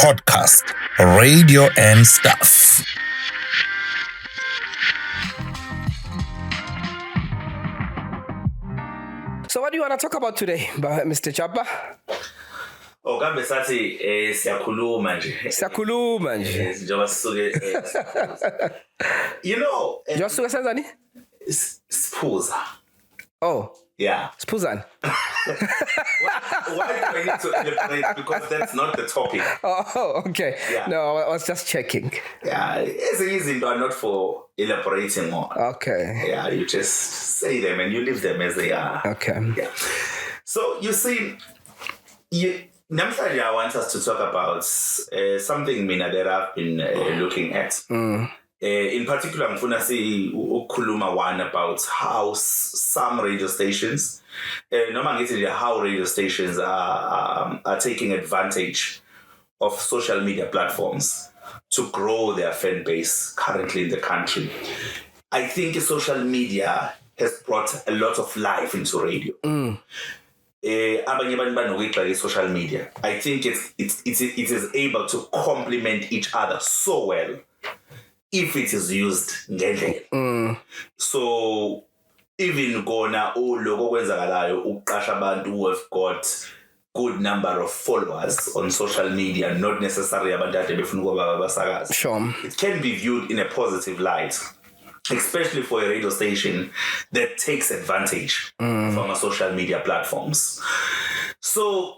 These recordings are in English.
podcast, radio and stuff. So what do you want to talk about today, Mr. Chapa? Kambe sathi siyakhuluma nje. Siyakhuluma nje. Njengoba sisuke you know, Josuke senzani? Siphuza. Oh. Yeah. Siphuzani. Why do I need to elaborate? Because that's not the topic. Oh, okay. Yeah. No, I was just checking. Yeah, it's easy, but not for elaborating on. Okay. Yeah, you just say them and you leave them as they are. Okay. Yeah. So you see, namhlanje I want us to talk about something mina that I've been looking at. In particular, ngifuna ukukhuluma one about how some radio stations, noma ngithi how radio stations are taking advantage of social media platforms to grow their fan base currently in the country. I think social media has brought a lot of life into radio. Abanye abantu banokuyigxeka social media. I think it is able to complement each other so well if it is used ngendlela. So even gona lokho kwenzakalayo uqasha abantu who have got good number of followers on social media, not necessarily abantu ade befuna ukuba abasakazi. Sure. It can be viewed in a positive light, especially for a radio station that takes advantage from our social media platforms. So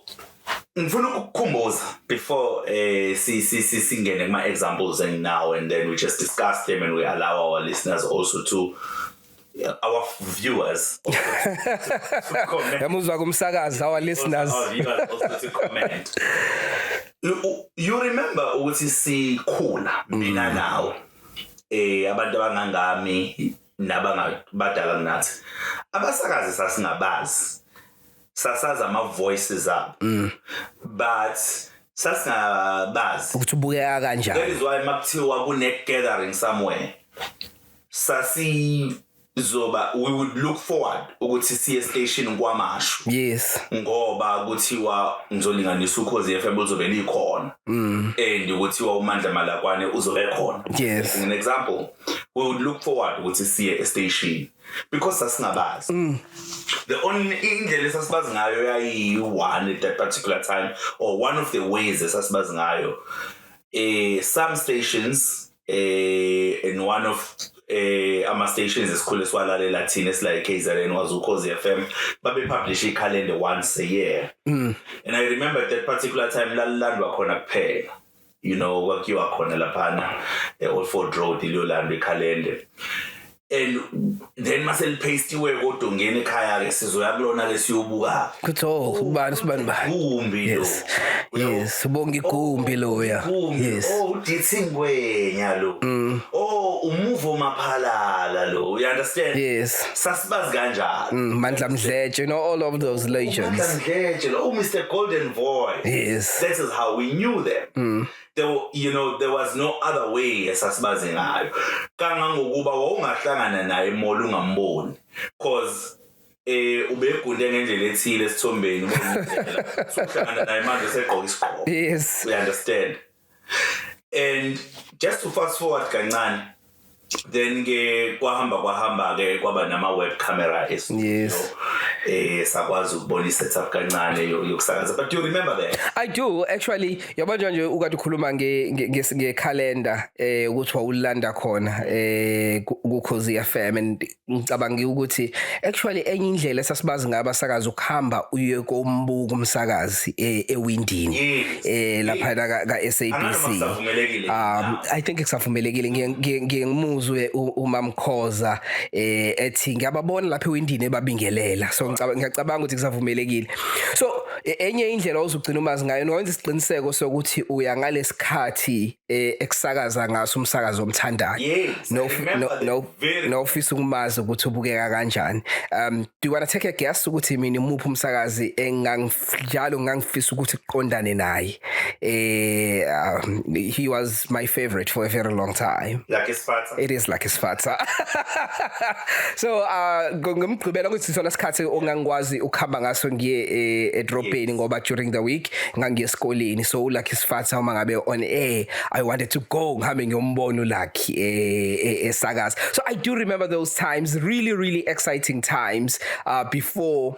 ngifuna ukukhumbuza before singene kuma examples and now and then we just discuss them and we allow our listeners also to our viewers also to comment. Yamuzwa kumsakazi, our listeners. Our viewers also to comment. You remember ukuthi sikhula mina now abantu abangangami nabangabadala kunathi abasakazi sasingabazi sasaza ama voices up but sasingabazi ukuthi ubukeka kanjani. that is why makuthiwa kune gathering somewhere we would look forward ukuthi siye station kwamashu. Yes. Ngoba kuthiwa ngizolinganisa ukhozi FM uzobe likhona and kuthiwa uMandla Malakwane uzobe khona. Yes. An example, we would look forward ukuthi siye a station because sasingabazi. The only indlela esasibazi ngayo yayi one at that particular time, or one of the ways esasibazi ngayo some stations in one of ama stations esikhule swalalela thina like KZN was ukhozi FM babe publish calendar once a year. And I remember at that particular time lalandwa khona kuphela, you know, wakiwa khona laphana Old Ford Road ilolandwa calendar. And then masel paste iwe kodwa ngene ekhaya ke sizoya kulona ke siyobuka Kutho ubani ba. Igumbi lo. Yes, ubonga igumbi lo ya. Yes. Udithi ngwenya lo. Umuvo maphalala lo. You understand? Yes. Sasibazi kanjalo. Mandla Mdletshe, you know, all of those legends. Mandla Mdletshe, Mr. Golden Voice. Yes. That is how we knew them. There was no other way esasibazi ngayo. Kangangokuba wawungahlangana naye mall ungamboni because ubegunde ngendlela ethile esithombeni ubona sokuhlangana naye manje segqoka isigqoko. Yes. We understand. And just to fast forward kancane, then ke kwahamba ke kwaba nama web camera Yes. sakwazi ukubona setup kancane yokusakaza. But do you remember that? I do actually. Yabona nje ukade ukhuluma nge calendar ukuthi wawulanda khona kuKhozi FM, and ngicabanga ukuthi actually enye indlela esasibazi ngabasakazi ukuhamba uye kombuko umsakazi ewindini lapha ka SABC. I think kusavumelekile ngiyengimuzwe uMamkhoza ethi ngiyababona lapha ewindini ebabingelela. So ngiyacabanga ukuthi kusavumelekile. So enye indlela ozugcina umazi ngayo nowenza isiqiniseko sokuthi uya ngalesikhathi ekusakaza ngaso umsakazo omthandayo. No ofisa ukumazi ukuthi ubukeka kanjani. Do you want to take a guess ukuthi mina umuphi umsakazi engangijalo ngangifisa ukuthi kuqondane naye? He was my favorite for a very long time. Like his father. It is like his father. So ngomgqibela ukuthi sithola isikhathi ngangikwazi ukuhamba ngaso ngiye edrobheni ngoba during the week ngangiye esikoleni, so uLucky Sifatha uma ngabe on air I wanted to go ngihambe ngiyombona uLucky esakaza. So I do remember those times, really exciting times before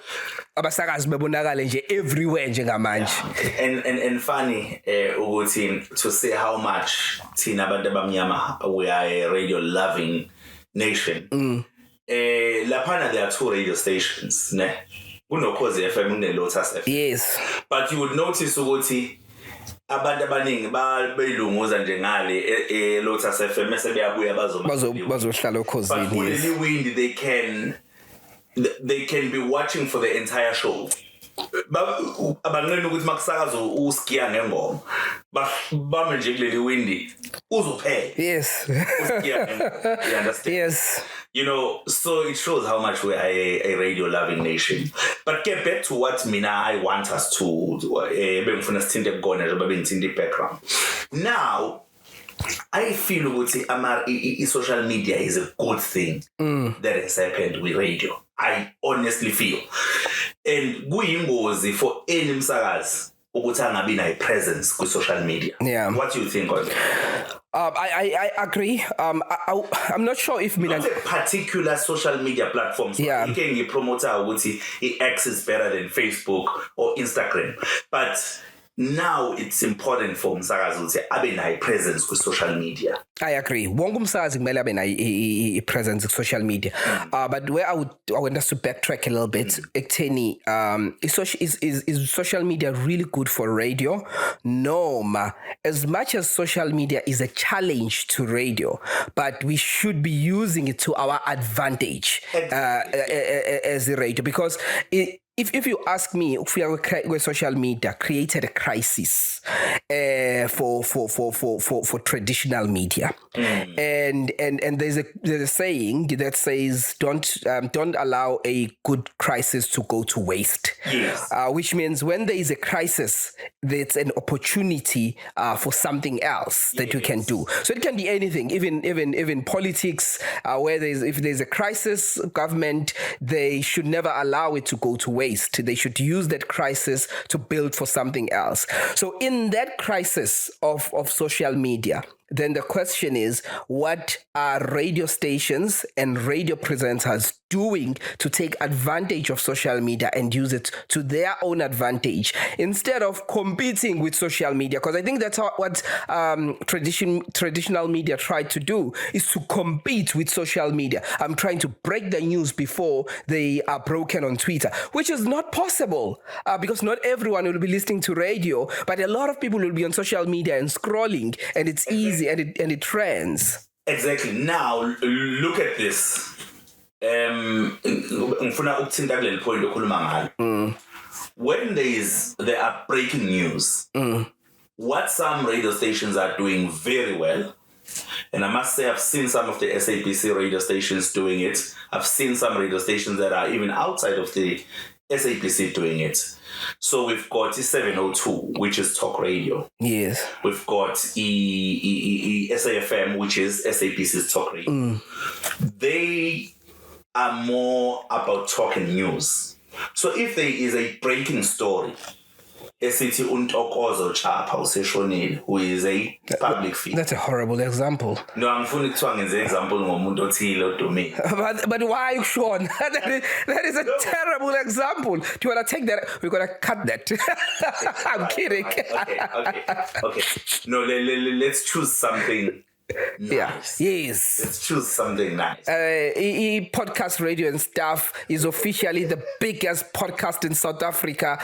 abasakazi bebonakala nje everywhere njengamanje. And funny ukuthi to say how much thina abantu abamnyama we are a radio loving nation. Laphana there are 2 radio stations, ne? Kunokhozi FM uneLotus FM. Yes. But you would notice ukuthi abantu abaningi bayilunguza nje ngale Lotus FM bese beyabuya bazohlala ekhosini. But Lily Wind they can be watching for the entire show. Abanqeni ukuthi makusakaza uskiya ngengoma bame nje kuleli Windy uzophela. Yes. You understand? Yes. You know, so it shows how much we are a radio loving nation. But get back to what I want us to background. Now, I feel social media is a good thing that has happened with radio. I honestly feel. And kuyingozi for any msakazi ukuthi angabi na presence with social media. Yeah. What do you think on that? I agree. I'm not sure if not a particular social media platform. So yeah. You can promote it X is better than Facebook or Instagram. But now it's important for umsakazi ukuthi abe nayo presence with social media. I agree. Wonke umsakazi kumele abe nayo presence with social media. But where I want us to backtrack a little bit, ekutheni is social media really good for radio? No, as much as social media is a challenge to radio, but we should be using it to our advantage as a radio, because if you ask me, if social media created a crisis for traditional media, and there's a saying that says don't allow a good crisis to go to waste. Yes. Which means when there is a crisis, there's an opportunity for something else that you can do. So it can be anything, even politics. If there's a crisis, government, they should never allow it to go to waste. They should use that crisis to build for something else. So in that crisis of social media, then the question is, what are radio stations and radio presenters doing to take advantage of social media and use it to their own advantage instead of competing with social media? Because I think that's what traditional media tried to do, is to compete with social media. I'm trying to break the news before they are broken on Twitter, which is not possible because not everyone will be listening to radio, but a lot of people will be on social media and scrolling, and it's easy and it trends. Exactly. Now look at this. Ngifuna ukuthinta kuleli point okhuluma ngalo. When there are breaking news, what some radio stations are doing very well, and I must say I've seen some of the SABC radio stations doing it. I've seen some radio stations that are even outside of the SABC doing it. So we've got 702, which is talk radio. Yes. We've got SAFM, which is SABC's talk radio. They are more about talking news. So if there is a breaking story, esithi uNtokozo Chapha useshonile, who is a public figure. That's a horrible example. No, angifuni kuthiwa ngenze example ngomuntu othile odumile. But why, Sean? that is a terrible example. Do you want to take that? We're going to cut that. I'm kidding. Okay. No, let's choose something nice. Yeah. Yes. Let's choose something nice. Podcast Radio and Stuff is officially the biggest podcast in South Africa.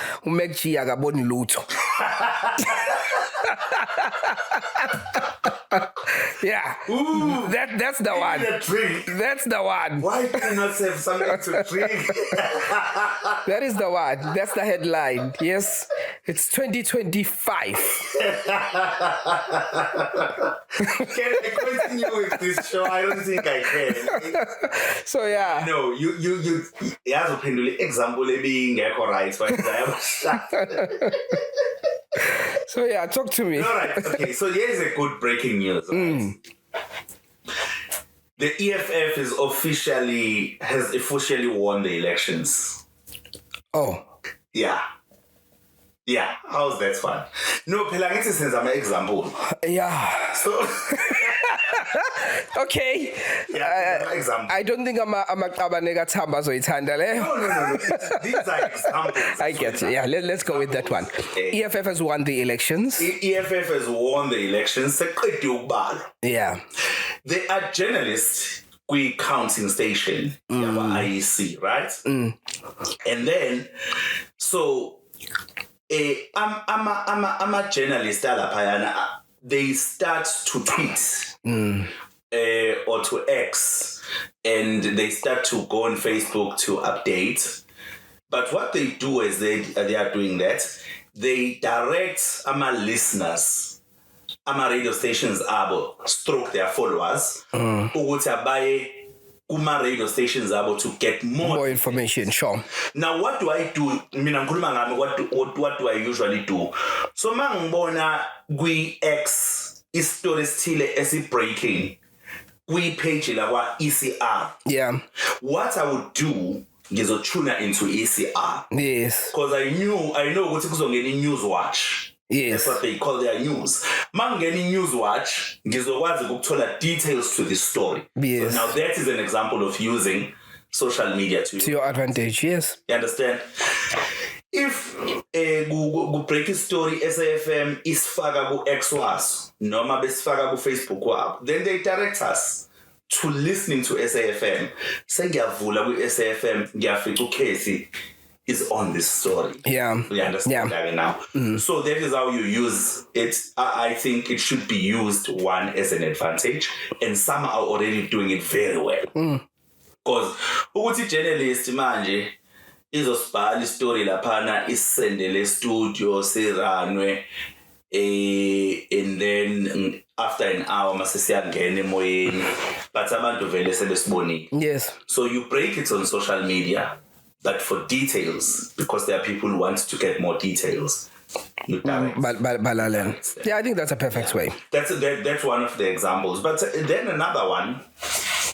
Yeah. Ooh, that's the one. That's the one. Why do you not have something to drink? That is the one. That's the headline. Yes. It's 2025. Can I continue with this show? I don't think I can. So yeah. No, you yazi uphendule example ebingekho right, but I am shocked. So yeah, talk to me. All right. Okay. So here is a good breaking news. Right? The EFF has officially won the elections. Oh. Yeah, how's that fun? No, phela ngithi senza ama-example. Yeah. So, Okay. example. I don't think amaqabane kaThamba azoyithanda leyo. No. These are examples. I get you. Yeah, let's go with that one. EFF has won the elections. EFF has won the elections. Seqede ukubalwa. Yeah. They are journalists kwi-counting station yama-IEC, right? And then, so ama-journalists alaphayana, they start to tweet or to X, and they start to go on Facebook to update. But what they do is they are doing that, they direct listeners, radio stations abo stroke their followers ukuthi abaye kuma radio stations abo to get more information. Sure. Now what do I do? Mina ngikhuluma ngami, what do I usually do? So mangibona kwi X istory sithile esi-breaking kwi page la kwa ECR. Yeah. What I would do ngizotuna into ECR. Yes. Because I know ukuthi kuzongena news watch. Yes. That's what they call their news. Mangeni news watch ngizokwazi ukuthola details to the story. Yes. So now that is an example of using social media to your advantage. Yes. You understand? If ku break story SAFM isifaka ku X waso noma besifaka ku Facebook wabo, then they direct us to listening to SAFM. Sengiyavula ku SAFM ngiyafica uKesi is on this story. Yeah. You understand that now? So that is how you use it. I think it should be used, one, as an advantage, and some are already doing it very well. Because ukuthi journalist manje izosibhala story laphana isendele studio siranwe and then after an hour masesiyangena emoyeni, but abantu vele sebesibonile. Yes. So you break it on social media, but for details, because there are people who want to get more details. Yeah, I think that's a perfect way. That's one of the examples. But then another one,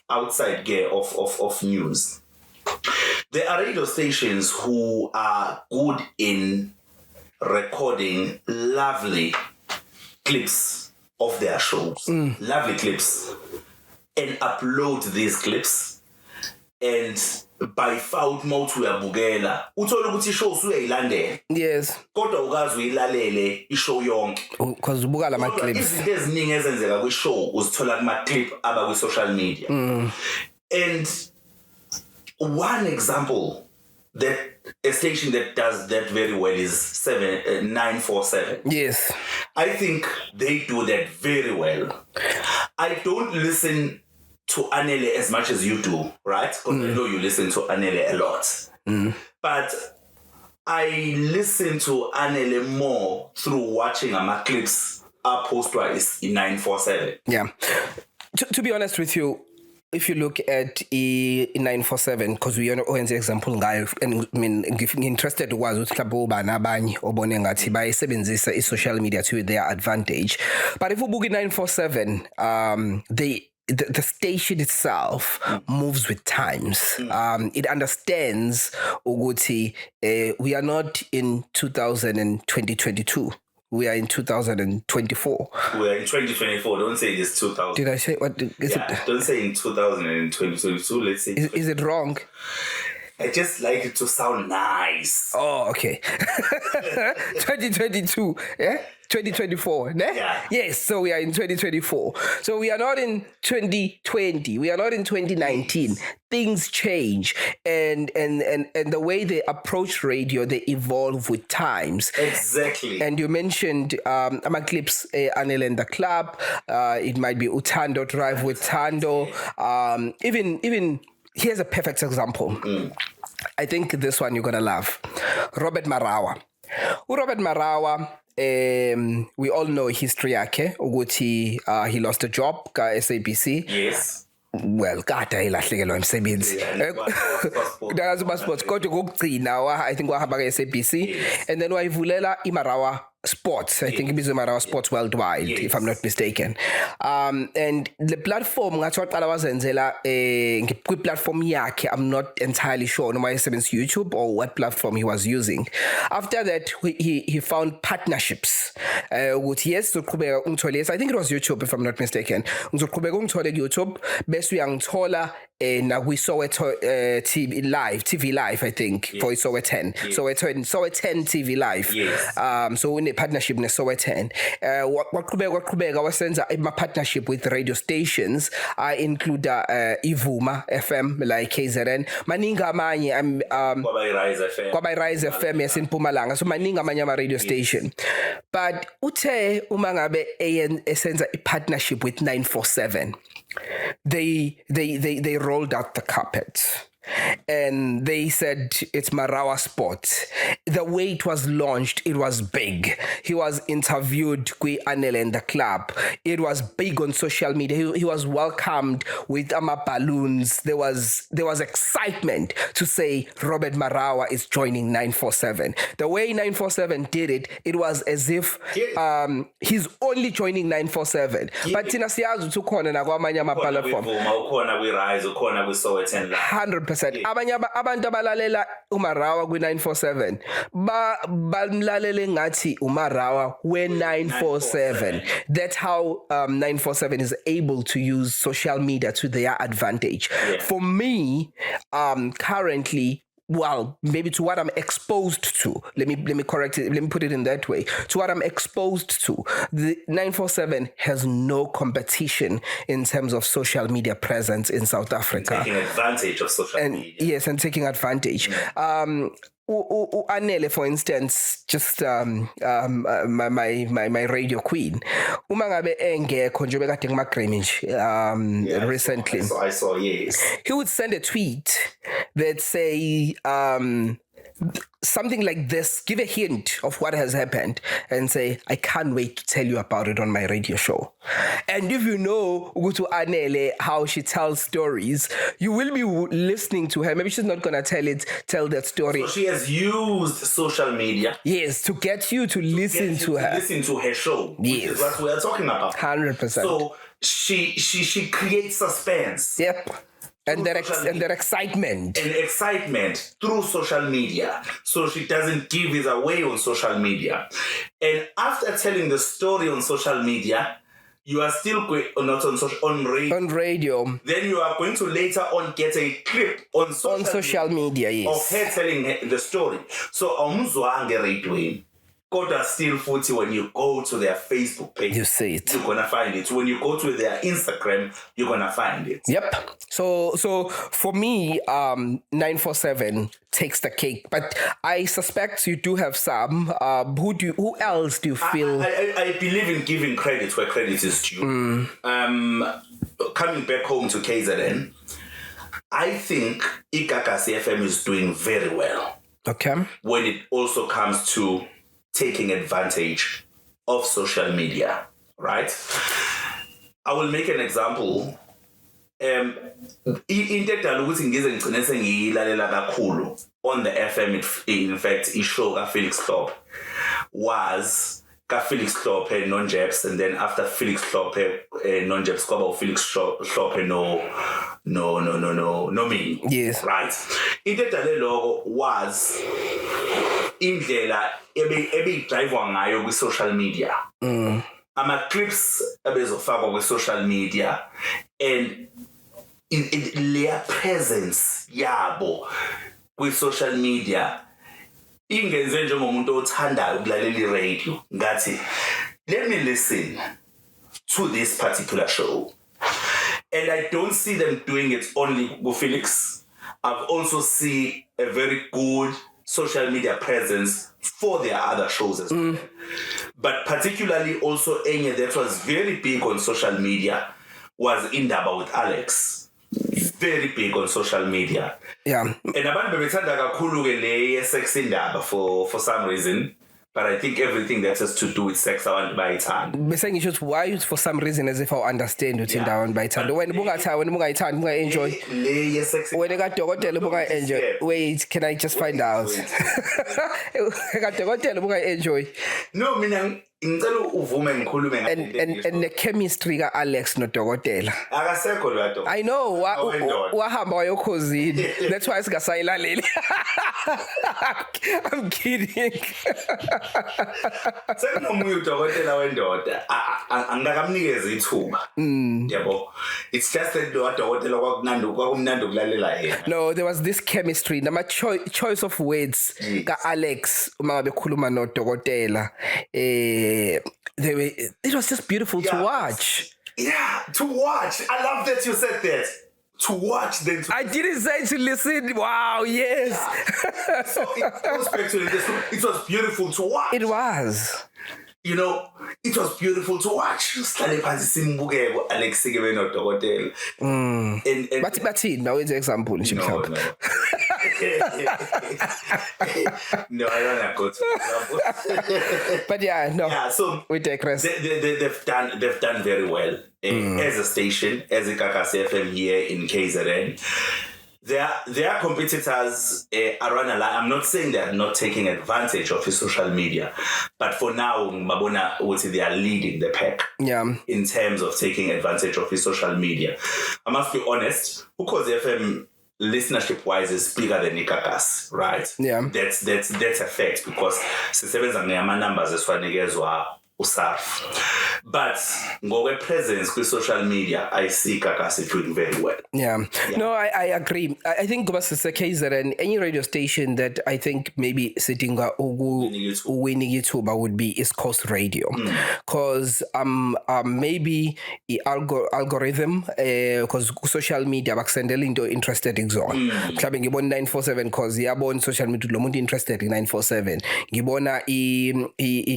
outside gear of news. There are radio stations who are good in recording lovely clips of their shows. Lovely clips. And upload these clips. And by fault mode uyabukela uthola ukuthi ishow usuyayilandela. Yes. Kodwa ukazi uyilalele ishow yonke because ubuka lama clips. Izinto eziningi ezenzeka kwi-show uzithola kuma clip aba kwi-social media. And one example that a station that does that very well is 947. Yes. I think they do that very well. I don't listen to Anele as much as you do, right? Because I know you listen to Anele a lot. But I listen to Anele more through watching my clips post-wise in 947. Yeah. To be honest with you, if you look at 947, because we are an example ngayo, and I mean, interested was uhlabo bana abanye obone ngathi bayisebenzisa i-social media to their advantage. But if we book 947, the station itself moves with times. It understands ukuthi we are not in 2022. We are in 2024. We are in 2024. Don't say it's 2000. Did I say what? Is it? Don't say in 2022. Let's say. Is it wrong? I just like it to sound nice. Oh, okay. 2022, yeah? 2024, ne? Yeah. Yes, so we are in 2024. So we are not in 2020. We are not in 2019. Things change. And the way they approach radio, they evolve with times. Exactly. And you mentioned ama clips Anel and the Club. It might be Utando Drive with Tando. Even here's a perfect example. I think this one you're gonna love. Robert Marawa. Robert Marawa, we all know history yake ukuthi he lost a job ka SABC. Yes. Well, kade ilahlekelwa umsebenzi. That's passport kodwa kokugcina I think wahamba ka SABC and then wayivulela iMarawa Sports. I think ibizwa Marawa Sports Worldwide, if I'm not mistaken. And the platform ngathi waqala wazenzela kwi-platform yakhe. I'm not entirely sure noma yesebenzisa YouTube or what platform he was using. After that, he found partnerships. Ukuthi yes, uzoqhubeka ungithole. I think it was YouTube, if I'm not mistaken. Uzoqhubeka ungithole ku-YouTube bese uyangithola na kwi-Soweto TV Live, I think, for Sowetan. Sowetan TV Live. Yes. So in a partnership ne Sowetan. Waqhubeka wasenza my partnership with radio stations. I include Ivuma FM like KZN. Maningi amanye Kwabai Rise FM yes in Mpumalanga. So maningi amanye ama radio station. But uthe uma ngabe esenza a partnership with 947. They rolled out the carpet and they said it's Marawa Sports. The way it was launched, it was big. He was interviewed with Anel and the club. It was big on social media. He was welcomed with balloons. There was excitement to say Robert Marawa is joining 947. The way 947 did it, it was as if he's only joining 947. But tina siyazi ukuthi ukhona nakwamanye ama-platform. Ukhona kwi-Rise, ukhona kwi-Sowetan. 100%. Abantu abalalela uMarawa kwi-947 bamlalele ngathi uMarawa we-947. That's how 947 is able to use social media to their advantage. Yeah. For me, currently, well, maybe to what I'm exposed to. Let me correct it. Let me put it in that way. To what I'm exposed to, the 947 has no competition in terms of social media presence in South Africa. Taking advantage of social media. Yes, and taking advantage. Anele, for instance, just my radio queen. Uma ngabe engekho nje bekade ngimagrammy recently. I saw, yes. He would send a tweet that say something like this, give a hint of what has happened and say, I can't wait to tell you about it on my radio show. And if you know Ugutu Anele, how she tells stories, you will be listening to her. Maybe she's not going to tell that story. So she has used social media. Yes, to get you to listen to her. Listen to her show. Yes. Which is what we are talking about. 100%. So she creates suspense. Yep. And their excitement. And excitement through social media. So she doesn't give it away on social media. And after telling the story on social media, you are still not on radio. On radio. Then you are going to later on get a clip on social media, yes. Of her telling the story. So umuzwange radio. Koda still footy when you go to their Facebook page. You see it. You're gonna find it. When you go to their Instagram, you're gonna find it. Yep. So for me, 947 takes the cake. But I suspect you do have some. Who else do you feel? I believe in giving credit where credit is due. Coming back home to KZN, I think Ikakasi FM is doing very well. Okay. When it also comes to taking advantage of social media, right? I will make an example. Into edala ukuthi ngize ngicine sengiyilalela kakhulu on the FM, in fact, ishow kaFelix Hlophe was kaFelix Hlophe non-Jeps, and then after Felix Hlophe non-Jeps kwaba uFelix Hlophe no me. Yes. Right. Into edala lokho was indlela ebeyidrivwa ngayo kwi-social media. Ama-clips ebezofakwa kwi-social media and their presence yabo kwi-social media ingenze njengomuntu othandayo ukulalela i-radio ngathi let me listen to this particular show. And I don't see them doing it only with Felix. I've also seen a very good social media presence for their other shows as well. But particularly also Enye that was very big on social media was Indaba with Alex. Very big on social media. Yeah. And abantu bebethanda kakhulu ke le Sex Indaba for some reason. But I think everything that has to do with sex, I want to buy it hand. Bese ngisho ukuthi why for some reason as if I understand ukuthi indawo bayithanda when bungayithandi bungayenjoy Le sex. when ekadokotela bungayenjoy wait can I just find out ekadokotela bungayenjoy No mina ngicela uvume ngikhulume and the chemistry ka Alex nodokotela akasekho lo yadoda. I know wahamba wayokhozini that's why singasayilaleli I'm kidding Sekunomunye udokotela wendoda angakamnikeza ithuba. Yabo. It's just that lo dokotela kwakumnandi ukulalela yena. No, there was this chemistry nama choice of words ka Alex uma ngabe khuluma nodokotela it was just beautiful to watch. Yeah, to watch. I love that you said that. To watch them. I didn't say to listen. Wow, yes. Yeah. So it goes back to this. It was beautiful to watch. It was. You know, it was beautiful to watch. Sihlale phansi simbuke Alex Sigebe nodokotela. And But now it's example nje mhlawumbe. No, I don't have go to example. But yeah, no. Yeah, so we digress. They've done very well as a station, as a Kakasi FM here in KZN. Their competitors are on a line. I'm not saying they are not taking advantage of his social media, but for now, Mabona would say they are leading the pack. Yeah. In terms of taking advantage of his social media. I must be honest, because FM listenership wise is bigger than Ikakas, right? Yeah. That's a fact because sisebenza ngama numbers eswanikezwa usarf. But ngokwe presence with social media, I see Kakasi doing very well. Yeah. No, I agree. I think Gobas is a case that any radio station that I think maybe sitting winning YouTuber would be East Coast Radio. Because maybe the algorithm because social media bakusendela into interested exon. Mhlawumbe ngibona 947 cause yabona social media lo muntu interested in 947. Ngibona I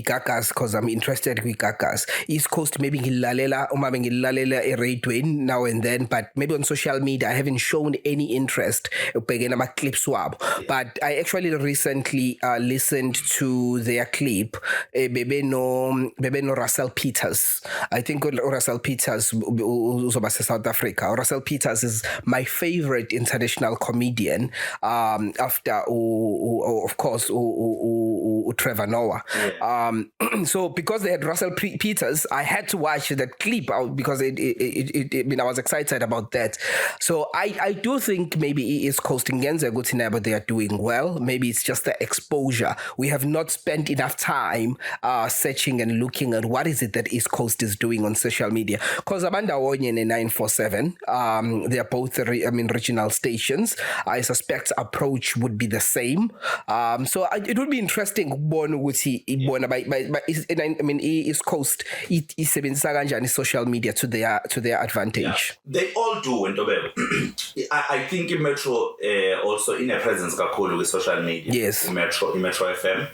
Gagas cause I'm interested with Gagas. East Coast maybe ngilalela uma bengilalela eradioini now and then, but maybe on social media I haven't shown any interest ukubhekena ama clips wabo. But I actually recently listened to their clip bebe no Russell Peters. I think Russell Peters uzoba South Africa. Russell Peters is my favorite international comedian after of course Trevor Noah. So because they had Russell Peters, I had to watch that clip out because I was excited about that. So I do think maybe East Coast Ngenza Gutinaba, but they are doing well. Maybe it's just the exposure. We have not spent enough time searching and looking at what is it that East Coast is doing on social media. Because Amanda Onyen and 947, they are both regional stations. I suspect approach would be the same. So it would be interesting East Coast isebenzisa kanjani social media to their advantage. Yeah. They all do, and I think in Metro also in a presence kakhulu with social media. Yes. In Metro FM.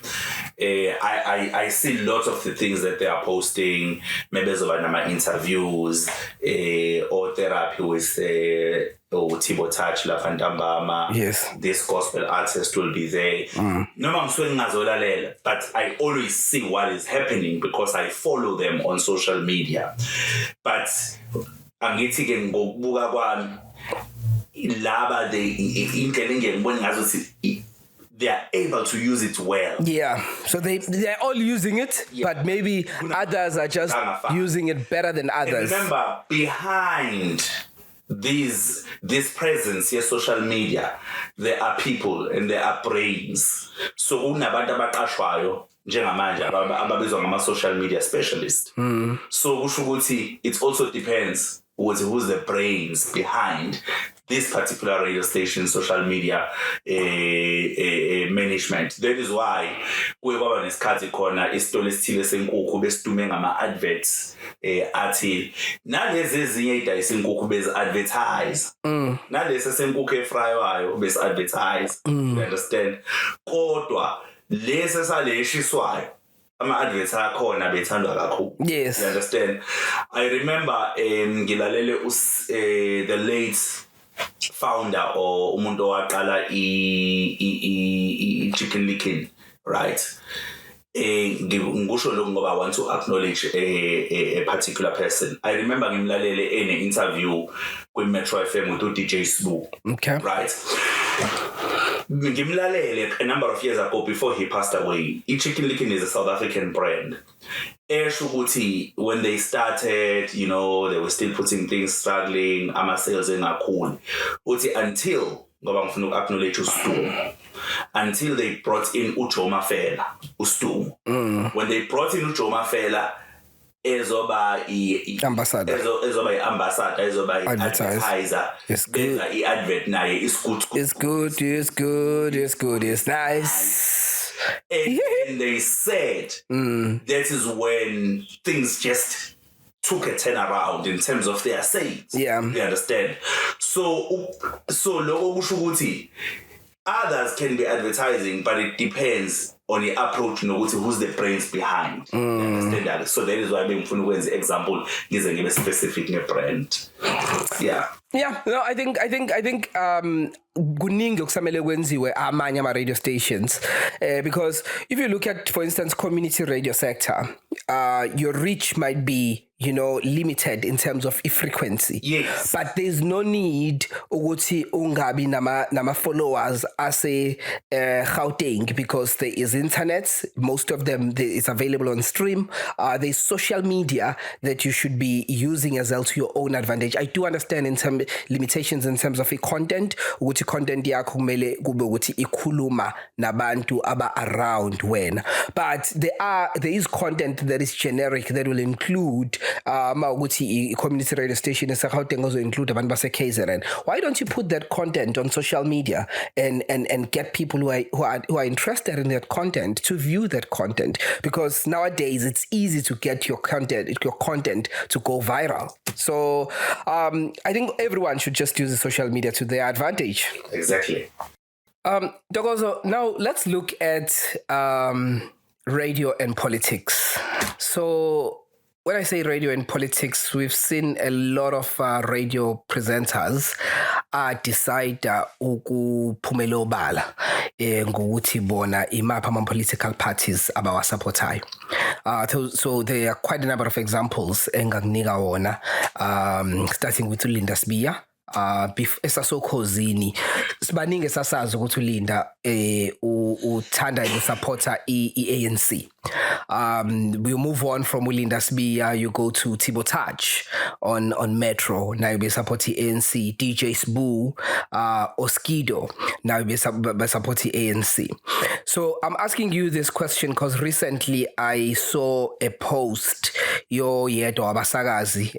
I see lots of the things that they are posting, maybe as interviews or therapy with Tibo Touch, La Fantambama. Yes. This gospel artist will be there. No, but I always see what is happening because I follow them on social media. But angithi ke ngokubuka kwami laba they are able to use it well. Yeah, so they're all using it, but maybe others are just using it better than others. And remember, behind this presence here, social media, there are people and there are brains. So kunabantu abaqashwayo njengamanje ababizwa ngama social media specialist. So kusho ukuthi it also depends who's the brains behind this particular radio station social media management. That is why kuye kwaba nesikhathi khona isitolo esithile senkukhu besidume ngama adverts athi nalezi ezinye idayisa inkukhu bezi advertise nalesi senkukhu efrywayo besi advertise. You understand? Kodwa lesi saleshiswayo ama-adverts akhona bethandwa kakhulu. Yes. You understand? I remember ngilalele the late founder or umuntu owaqala i Chicken Licken, right? ngisho lokho ngoba I want to acknowledge a particular person. I remember ngimlalele in an interview with Metro FM with DJ Sbu. Okay. Right. Ngimlalele a number of years ago before he passed away. Chicken Licken is a South African brand. Shuguti, when they started, they were still putting things, struggling, ama sales in a cool. Until ngoba ngifuna ukacknowledge uStum, until they brought in uJoma Fela uStum. When they brought in uJoma Fela ezoba ambassador, ezoba advertiser, it's good, advert naye is good, it's nice. And they said that is when things just took a turnaround in terms of their sales. Yeah. You understand? So logo kusho ukuthi others can be advertising, but it depends on the approach, who's the brains behind. You understand that? So that is why I'm going to example is a specific brand. Yeah. Yeah, no, I think kuningi okusamele kwenziwe amanye ama radio stations because if you look at, for instance, community radio sector, your reach might be limited in terms of frequency. Yes. But there's no need ukuthi ungabi nama followers ase Gauteng because there is internet. Most of them is available on stream. There's social media that you should be using as well to your own advantage. I do understand in some limitations in terms of content. Ukuthi content yakho kumele kube ukuthi ikhuluma nabantu aba around wena. But there is content that is generic that will include ukuthi community radio station is Gauteng also include abantu base KZN. Why don't you put that content on social media and get people who are interested in that content to view that content? Because nowadays it's easy to get your content to go viral. So I think everyone should just use the social media to their advantage. Exactly. Dogozo, now let's look at radio and politics. So when I say radio and politics, we've seen a lot of radio presenters decide ukuphumela obala ngokuthi bona imapha ama political parties abawasupportayo. So there are quite a number of examples engakunika wona, starting with Linda Sbiya. Esasokhosini sibaningi sasazi ukuthi uLinda uthanda ukusupporta iANC. We move on from Linda Sbiya, you go to Thibo Touch on Metro, now you be supporting ANC. DJ Sbu, Oskido, now you be supporting ANC. So I'm asking you this question because recently I saw a post yo yedo abasakazi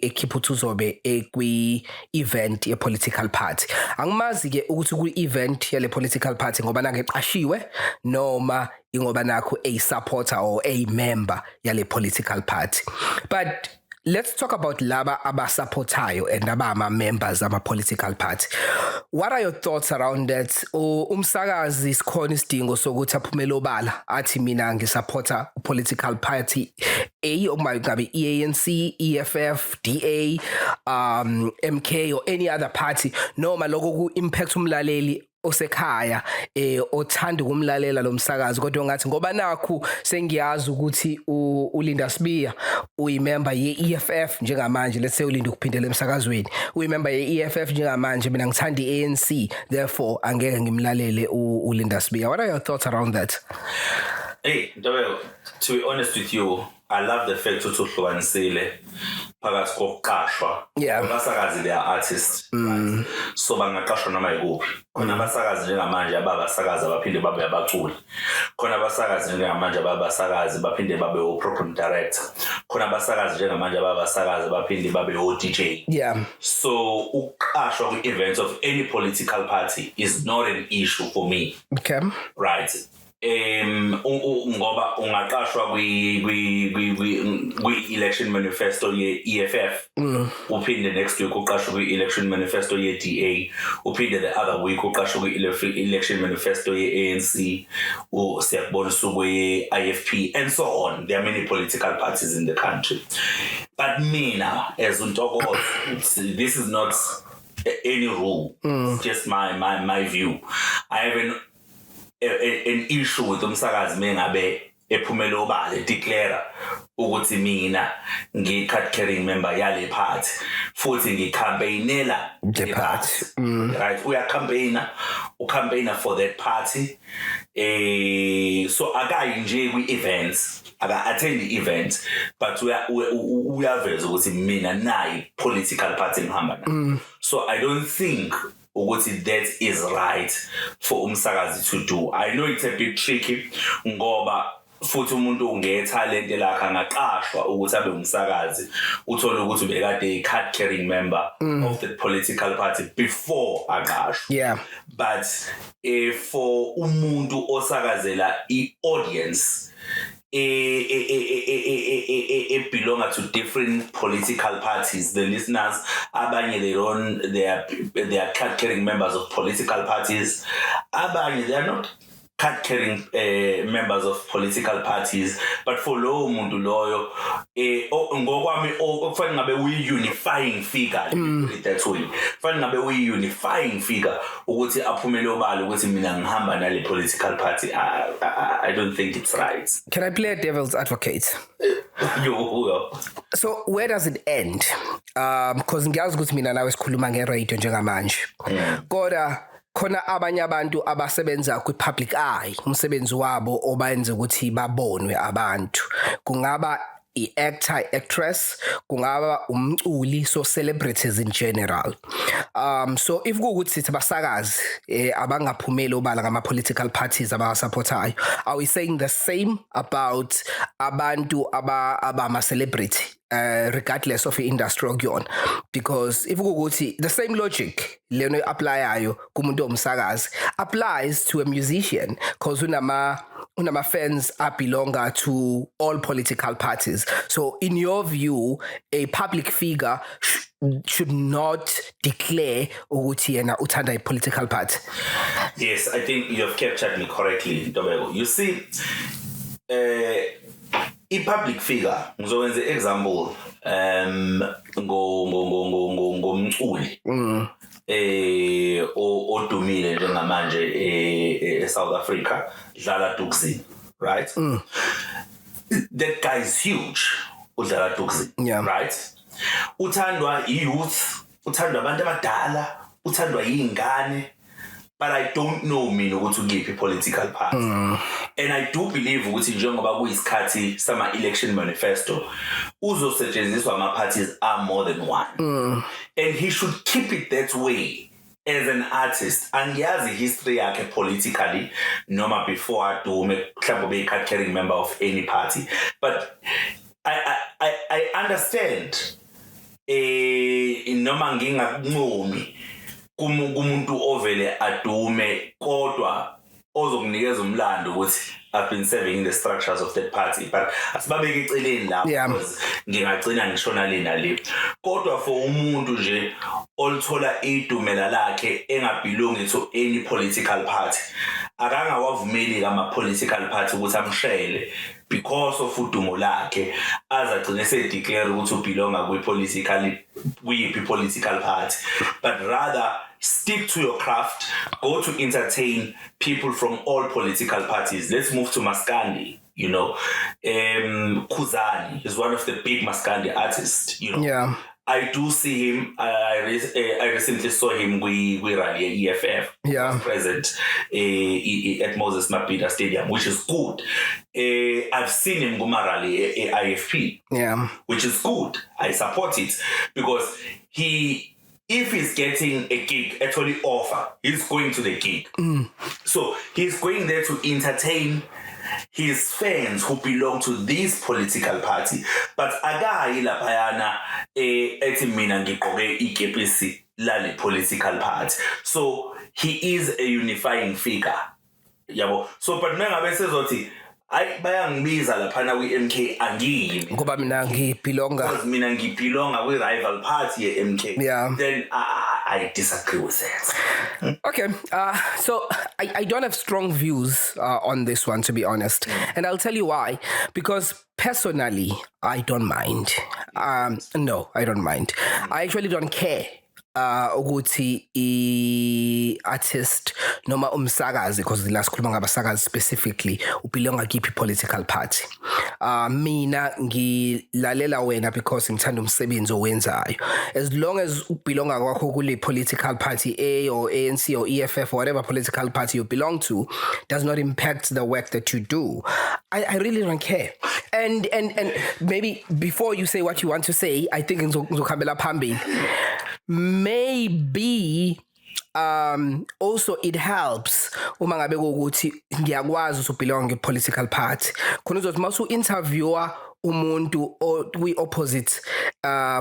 ekhiphutuzobe kwi event ye political party. Angimazi ke ukuthi ku event yale political party ngoba nangeqashiwe noma ingoba nakho a supporter or a member yale political party. But let's talk about laba abasupportayo and abama members ama political party. What are your thoughts around that? Umsakazi sikhona isidingo sokuthi aphumele obala athi mina ngisupporta political party A ngabe ANC, EFF, DA, MK or any other party, noma lokho ku impact umlaleli osekhaya othanda ukumlalela lo msakazi kodwa ngathi ngoba nakho sengiyazi ukuthi uLinda Sbiya uyimember ye-EFF njengamanje, let's say uLinda ukuphindela emsakazweni uyimember ye-EFF njengamanje, mina ngithanda iANC, therefore angeke ngimlalele uLinda Sbiya. What are your thoughts around that? Hey, to be honest with you, I love the fact ukuthi uhlukanisile phakathi kokuqashwa. Yeah. Abasakazi they are artists. Right? So bangaqashwa noma yikuphi. Khona abasakazi njengamanje ababasakazi abaphinde babe abaculi. Khona abasakazi njengamanje ababasakazi baphinde babe o-program director. Khona abasakazi njengamanje ababasakazi baphinde babe o-DJ. Yeah. So ukuqashwa ku-events of any political party is not an issue for me. Okay. Right. Ngoba ungaqashwa kwi-election manifesto ye-EFF, uphinde next week uqashwe kwi-election manifesto ye-DA, uphinde the other week uqashwe kwi-election manifesto ye-ANC, siyakubona usuku ye-IFP, and so on. There are many political parties in the country. But mina, as Untogo, this is not any rule. It's just my view. I have an issue with umsakazi mengabe ephumela obala declare ukuthi mina ngi-card carrying member yale party futhi ngicampaignela the party. Right, ucampaigner for that party. So akayi nje kwi-events, aka-attend the-events, but uyaveza ukuthi mina nayi political party ngihamba nayo. So I don't think ukuthi that is right for umsakazi to do. I know it's a bit tricky ngoba futhi umuntu ungetalent lakhe angaqashwa ukuthi abe umsakazi uthola ukuthi ubekade card carrying member of the political party before aqashwe. Yeah, but for umuntu osakazela i-audience belong to different political parties, the listeners abanye they are card carrying members of political parties, abanye they are not card-carrying members of political parties, but for lowo muntu loyo ngokwami okufanele ngabe uyi-unifying figure, that way kufanele ngabe uyi-unifying figure ukuthi aphumele obala ukuthi mina ngihamba nale political party. I don't think it's right. Can I play a devil's advocate? Yo. So where does it end? Because ngiyazi ukuthi mina nawe sikhuluma nge-radio njengamanje, kodwa khona abanye abantu abasebenza kwi-public eye, umsebenzi wabo obayenza ukuthi babonwe abantu, kungaba i-actor, actress, kungaba umculi, so celebrities in general. So if kuwukuthi sithi abasakazi abangaphumeli obala ngama-political parties abawasupportayo, are we saying the same about abantu abama-celebrity? Regardless of the industry okuyona, because if kuwukuthi the same logic leno applyayo kumuntu omsakazi applies to a musician, because unama fans belong to all political parties. So in your view, a public figure should not declare ukuthi yena uthanda a political party. Yes, I think you have captured me correctly, Dobego. You see, i-public figure ngizokwenza example ngomculi odumile njengamanje eSouth Africa, Dlala Thukzin, right? That guy is huge, uDlala Thukzin, right? Uthandwa youth, uthandwa abantu abadala, uthandwa yingane. But I don't know mina ukuthi ngiphi political party. And I do believe ukuthi njengoba kuyisikhathi sama election manifesto uzosetshenziswa ama parties are more than one. And he should keep it that way as an artist. Angiyazi history yakhe politically noma before adume mhlawumbe be card carrying member of any party. But I understand noma ngingakunqomi kumuntu ovele adume kodwa ozokunikeza umlando ukuthi I've been serving in the structures of that party, but asibabeke eceleni lapho because ngingagcina ngishona lena le. Kodwa for umuntu nje oluthola idumela lakhe engabelongi to any political party, akangawavumeli kama political party ukuthi amshele because of udumo lakhe azagcina se declare ukuthi ubelonga kwi political party, but rather stick to your craft, go to entertain people from all political parties. Let's move to Maskandi, you know. Khuzani is one of the big Maskandi artists, you know. Yeah. I do see him. I recently saw him with Rally EFF. Yeah. Present at Moses Mabhida Stadium, which is good. I've seen him go Rally IFP. Yeah. Which is good. I support it because if he's getting a gig, actually offer, he's going to the gig. So he's going there to entertain his fans who belong to this political party. But agayi laphayana ethi mina ngigqoke ikepisi lale political party. So he is a unifying figure. Yabo. So but mengabe sezothi bayangibiza laphana kwi-MK angiyimi ngoba mina ngibelonga kwi-rival party ye-MK. Yeah. Then I disagree with that. Okay, so I don't have strong views on this one, to be honest. And I'll tell you why. Because personally, I don't mind. No, I don't mind. I actually don't care ukuthi i-artist noma umsakazi, because the last khuluma ngabasakazi specifically, ubelonga kiphi political party. Mina ngilalela wena because ngithanda umsebenzi owenzayo. As long as ubelonga kwakho kule political party A or ANC or EFF or whatever political party you belong to, does not impact the work that you do. I really don't care. And maybe before you say what you want to say, I think ngizokhambela phambili. Maybe also it helps uma ngabe ukuthi ngiyakwazi usubelong political party khona uzothi masu interviewer umuntu we opposite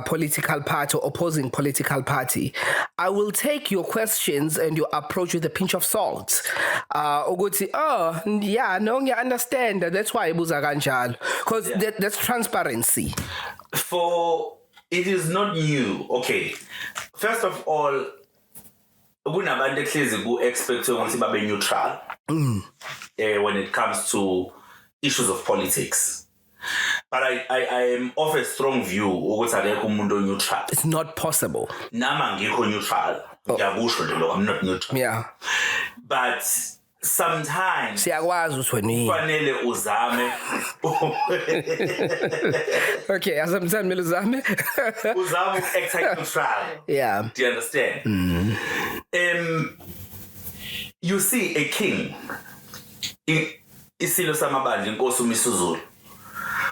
political party or opposing political party, I will take your questions and your approach with a pinch of salt. Ukuthi yeah, no, I understand that. That's why ibuza kanjalo, because that's transparency. It is not new. Okay, first of all, kunabantu ehlezi ku-expect ukuthi babe neutral when it comes to issues of politics. But I am of a strong view ukuthi akekho umuntu neutral. It's not possible. Nama ngikho neutral. Ngiyakusho nje lokho, I'm not neutral. Yeah. But sometimes siyakwazi ukuthi kufanele uzame. Okay, sometimes mele uzame. Uzame uku-act neutral. Yeah. Do you understand? You see a king, isilo samabandla inkosi uMisuzulu.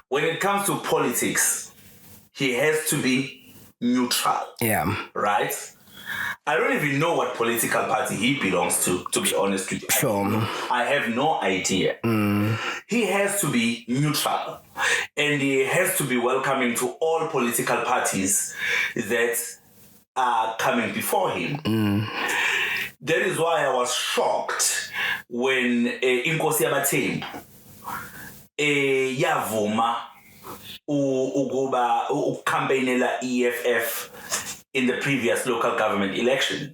When it comes to politics, he has to be neutral. Yeah. Right? I don't even know what political party he belongs to be honest with you. Sure. I have no idea. He has to be neutral. And he has to be welcoming to all political parties that are coming before him. That is why I was shocked when Inkosi Yabathembu yavuma ukuba ucampaignela EFF in the previous local government election.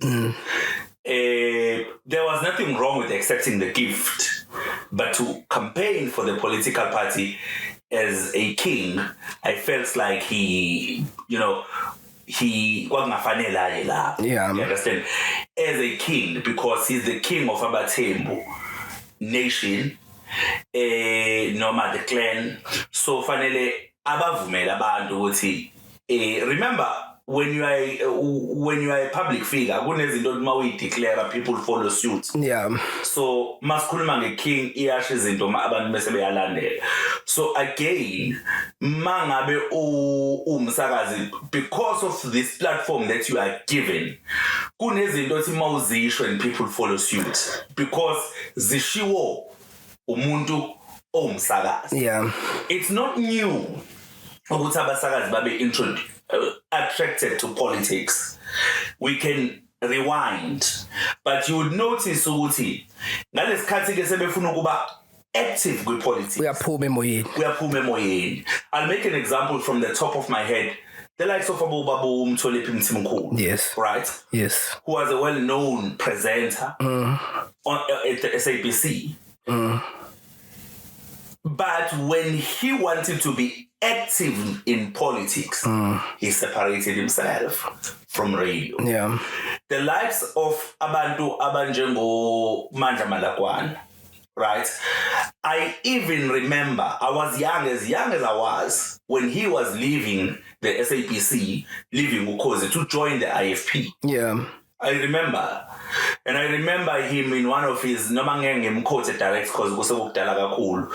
There was nothing wrong with accepting the gift, but to campaign for the political party as a king, I felt like he kwakungafanele la. Yeah. You understand? As a king, because he's the king of Abathembu nation, noma the clan. So fanele abavumela abantu ukuthi remember when you are a public figure, kunezinto uma declare people follow suit. Yeah. So masikhuluma ngeking iyasho izinto abantu bese beyalandela. So again, mangabe umsakazi, because of this platform that you are given, kunezinto ethi mawuzisho and people follow suit because zishiwo umuntu owumsakazi. Yeah. It's not new ukuthi abasakazi babe attracted to politics. We can rewind, but you would notice ukuthi ngalesikhathi ke sebefuna ukuba active with politics. Uyaphuma emoyeni. I'll make an example from the top of my head. The likes of Babu Mtholephi Mthimkhulu. Yes. Right? Yes. Who was a well-known presenter at the SABC. But when he wanted to be active in politics, he separated himself from radio. Yeah. The likes of abantu abanjengo Mandla Malakwana, right? I even remember I was young as I was when he was leaving the SAPC, leaving Ukozi to join the IFP. Yeah. I remember. And I remember him in one of his noma ngeke ngimquote direct because kusekudala kakhulu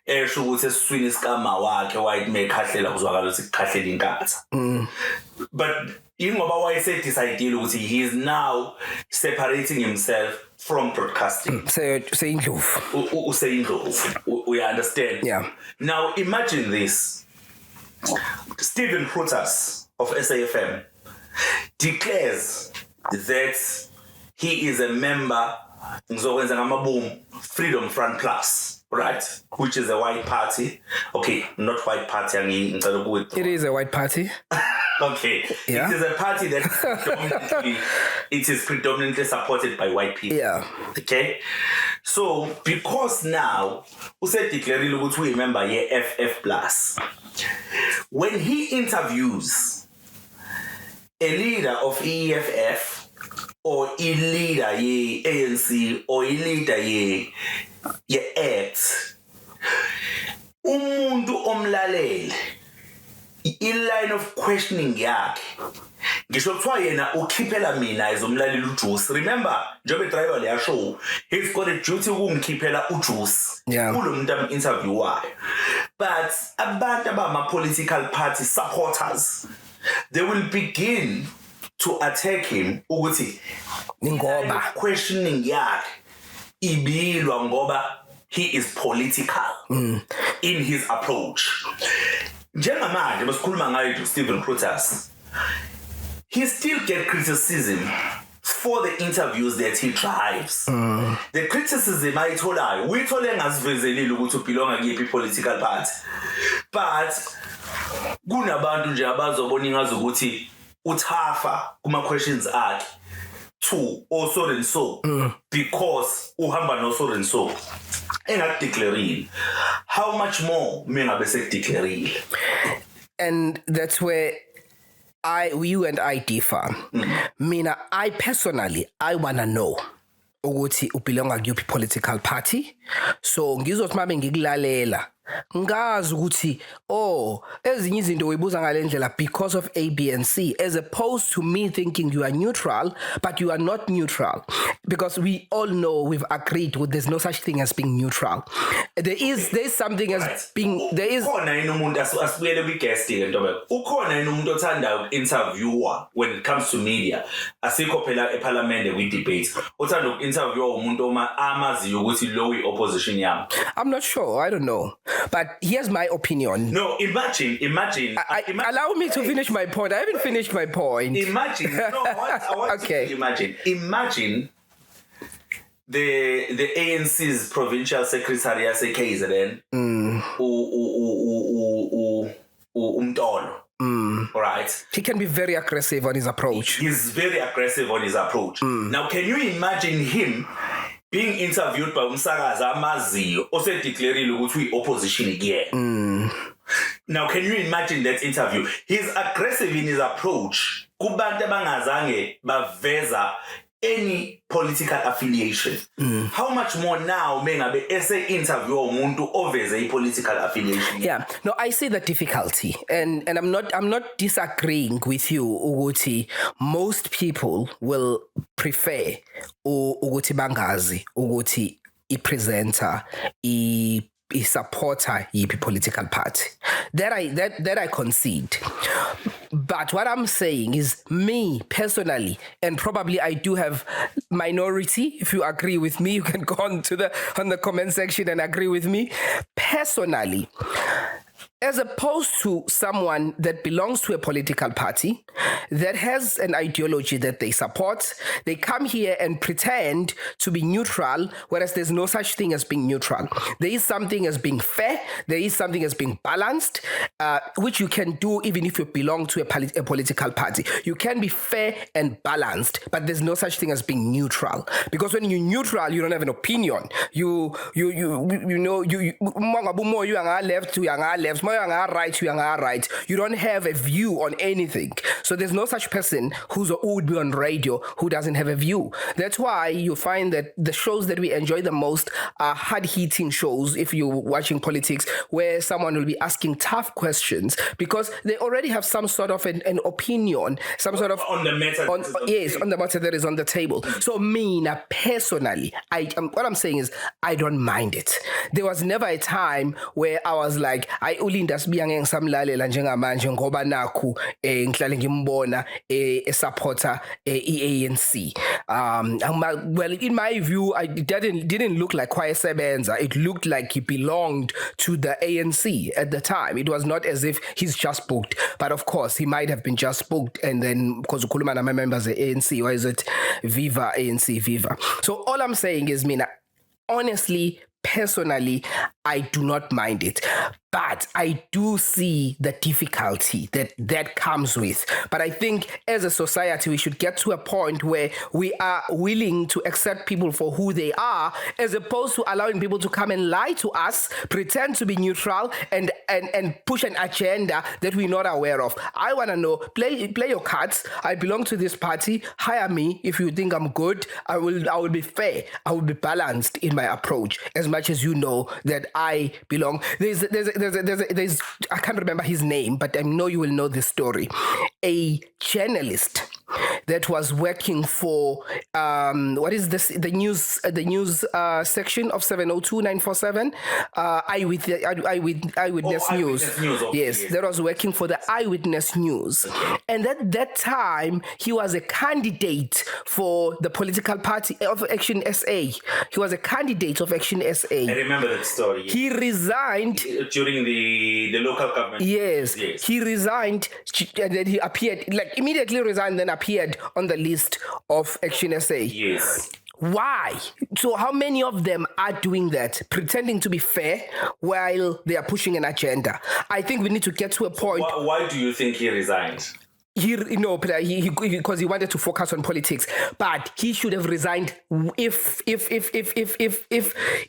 esho ukuthi esiswini isikama wakhe wayimekahlela kuzwakala ukuthi kukhahlela inkatha. But ingoba wayese decided ukuthi he is now separating himself from broadcasting. Say Indlovu. We understand. Yeah. Now imagine this. Stephen Protas of SAFM declares that he is a member of Freedom Front Plus, right? Which is a white party. Okay, not white party. It is a white party. Okay. Yeah. It is a party that is predominantly supported by white people. Yeah. Okay. So because now we said declaring that we remember FF Plus. When he interviews a leader of EFF or a leader ye ANC or a leader ye ACT, umuntu omlalele i-line of questioning yakhe ngisho kuthiwa yena ukhiphela mina izomlalela ujuice. Remember njengoba driver leya show, he's got a duty ukungikhiphela ujuice kulo muntu am-interviewayo. But abantu abama-political party supporters, they will begin to attack him ukuthi ngoba questioning yakhe ibilwa ngoba he is political in his approach. Njengamanje basikhuluma ngayo Stephen Protas, he still get criticism for the interviews that he drives. The criticism ayitholayo uyithole ngazivezelile ukuthi ubelonga kuyiphi political party, but kunabantu nje abazobona ingazi ukuthi uthafa kuma questions akhe to also and so because uhamba no so and so engakudeclareile. How much more mina bese declareile? And that's where you and I differ. Mina, I personally, I wanna know ukuthi ubelonga kuyiphi political party. So ngizothi mabe ngikulalela ngazi ukuthi ezinye izinto uyibuza ngalendlela because of A, B and C, as opposed to me thinking you are neutral but you are not neutral, because we all know, we've agreed with, there's no such thing as being neutral. There's something as being ukhona yini umuntu asibuyele kwi-guest ke ntobe, ukhona yini umuntu othanda uku-interviewer when it comes to media, asikho phela eparliament kwi-debate othanda uku-interviewer umuntu amaziyo ukuthi lo i-opposition yami? I'm not sure, I don't know. But here's my opinion. No, imagine. Allow me to finish my point. I haven't finished my point. Imagine. No, I want okay. to imagine. Imagine the ANC's provincial secretary as KZN. Umtolo. Right. He can be very aggressive on his approach. He's very aggressive on his approach. Now, can you imagine him being interviewed by umsakaza amaziyo osedeclareile ukuthi uyi-opposition again? Now, can you imagine that interview? He's aggressive in his approach kubantu abangazange baveza any political affiliation. How much more now mengabe ese interview umuntu oveze i-political affiliation? Yeah, no, I see the difficulty, and I'm not disagreeing with you ukuthi most people will prefer ukuthi bangazi ukuthi i-presenter i-supporter yipi political party. That I concede. But what I'm saying is, me personally, and probably I do have minority. If you agree with me, you can go on the comment section and agree with me. Personally, as opposed to someone that belongs to a political party that has an ideology that they support, they come here and pretend to be neutral, whereas there's no such thing as being neutral. There is something as being fair, there is something as being balanced, which you can do even if you belong to a political party. You can be fair and balanced, but there's no such thing as being neutral. Because when you're neutral, you don't have an opinion. You know, you are left, you are left, you are right. You don't have a view on anything. So there's no such person who would be on radio who doesn't have a view. That's why you find that the shows that we enjoy the most are hard-hitting shows, if you're watching politics, where someone will be asking tough questions because they already have some sort of an opinion, some sort of on the matter. On the matter that is on the table. So me, personally, what I'm saying is I don't mind it. There was never a time where I was like, I ulinda sibiyanga ngisamlalela njengamanje ngoba nakhu ngihlale ngimbona supporter ANC. Well, in my view, it didn't look like Kwayesebenza. It looked like he belonged to the ANC at the time. It was not as if he's just booked, but of course he might have been just booked, and then because ukhuluma nama members of ANC, or is it Viva ANC Viva? So all I'm saying is, mina, honestly, personally, I do not mind it. But I do see the difficulty that comes with. But I think as a society, we should get to a point where we are willing to accept people for who they are, as opposed to allowing people to come and lie to us, pretend to be neutral, and push an agenda that we're not aware of. I want to know, play your cards. I belong to this party. Hire me if you think I'm good. I will be fair. I will be balanced in my approach, as much as you know that I belong. There's I can't remember his name, but I know you will know this story. A journalist that was working for what is this? The news section of 702-947 Eyewitness News. Yes, that was working for the Eyewitness News, and at that time he was a candidate for the political party of Action SA. He was a candidate of Action SA. I remember that story. He resigned during the local government. Yes, he resigned, and then he appeared, like immediately resigned, then appeared on the list of Action SA. Yes. Why? So how many of them are doing that, pretending to be fair while they are pushing an agenda? I think we need to get to a point. Why do you think he resigned? Because he wanted to focus on politics, but he should have resigned if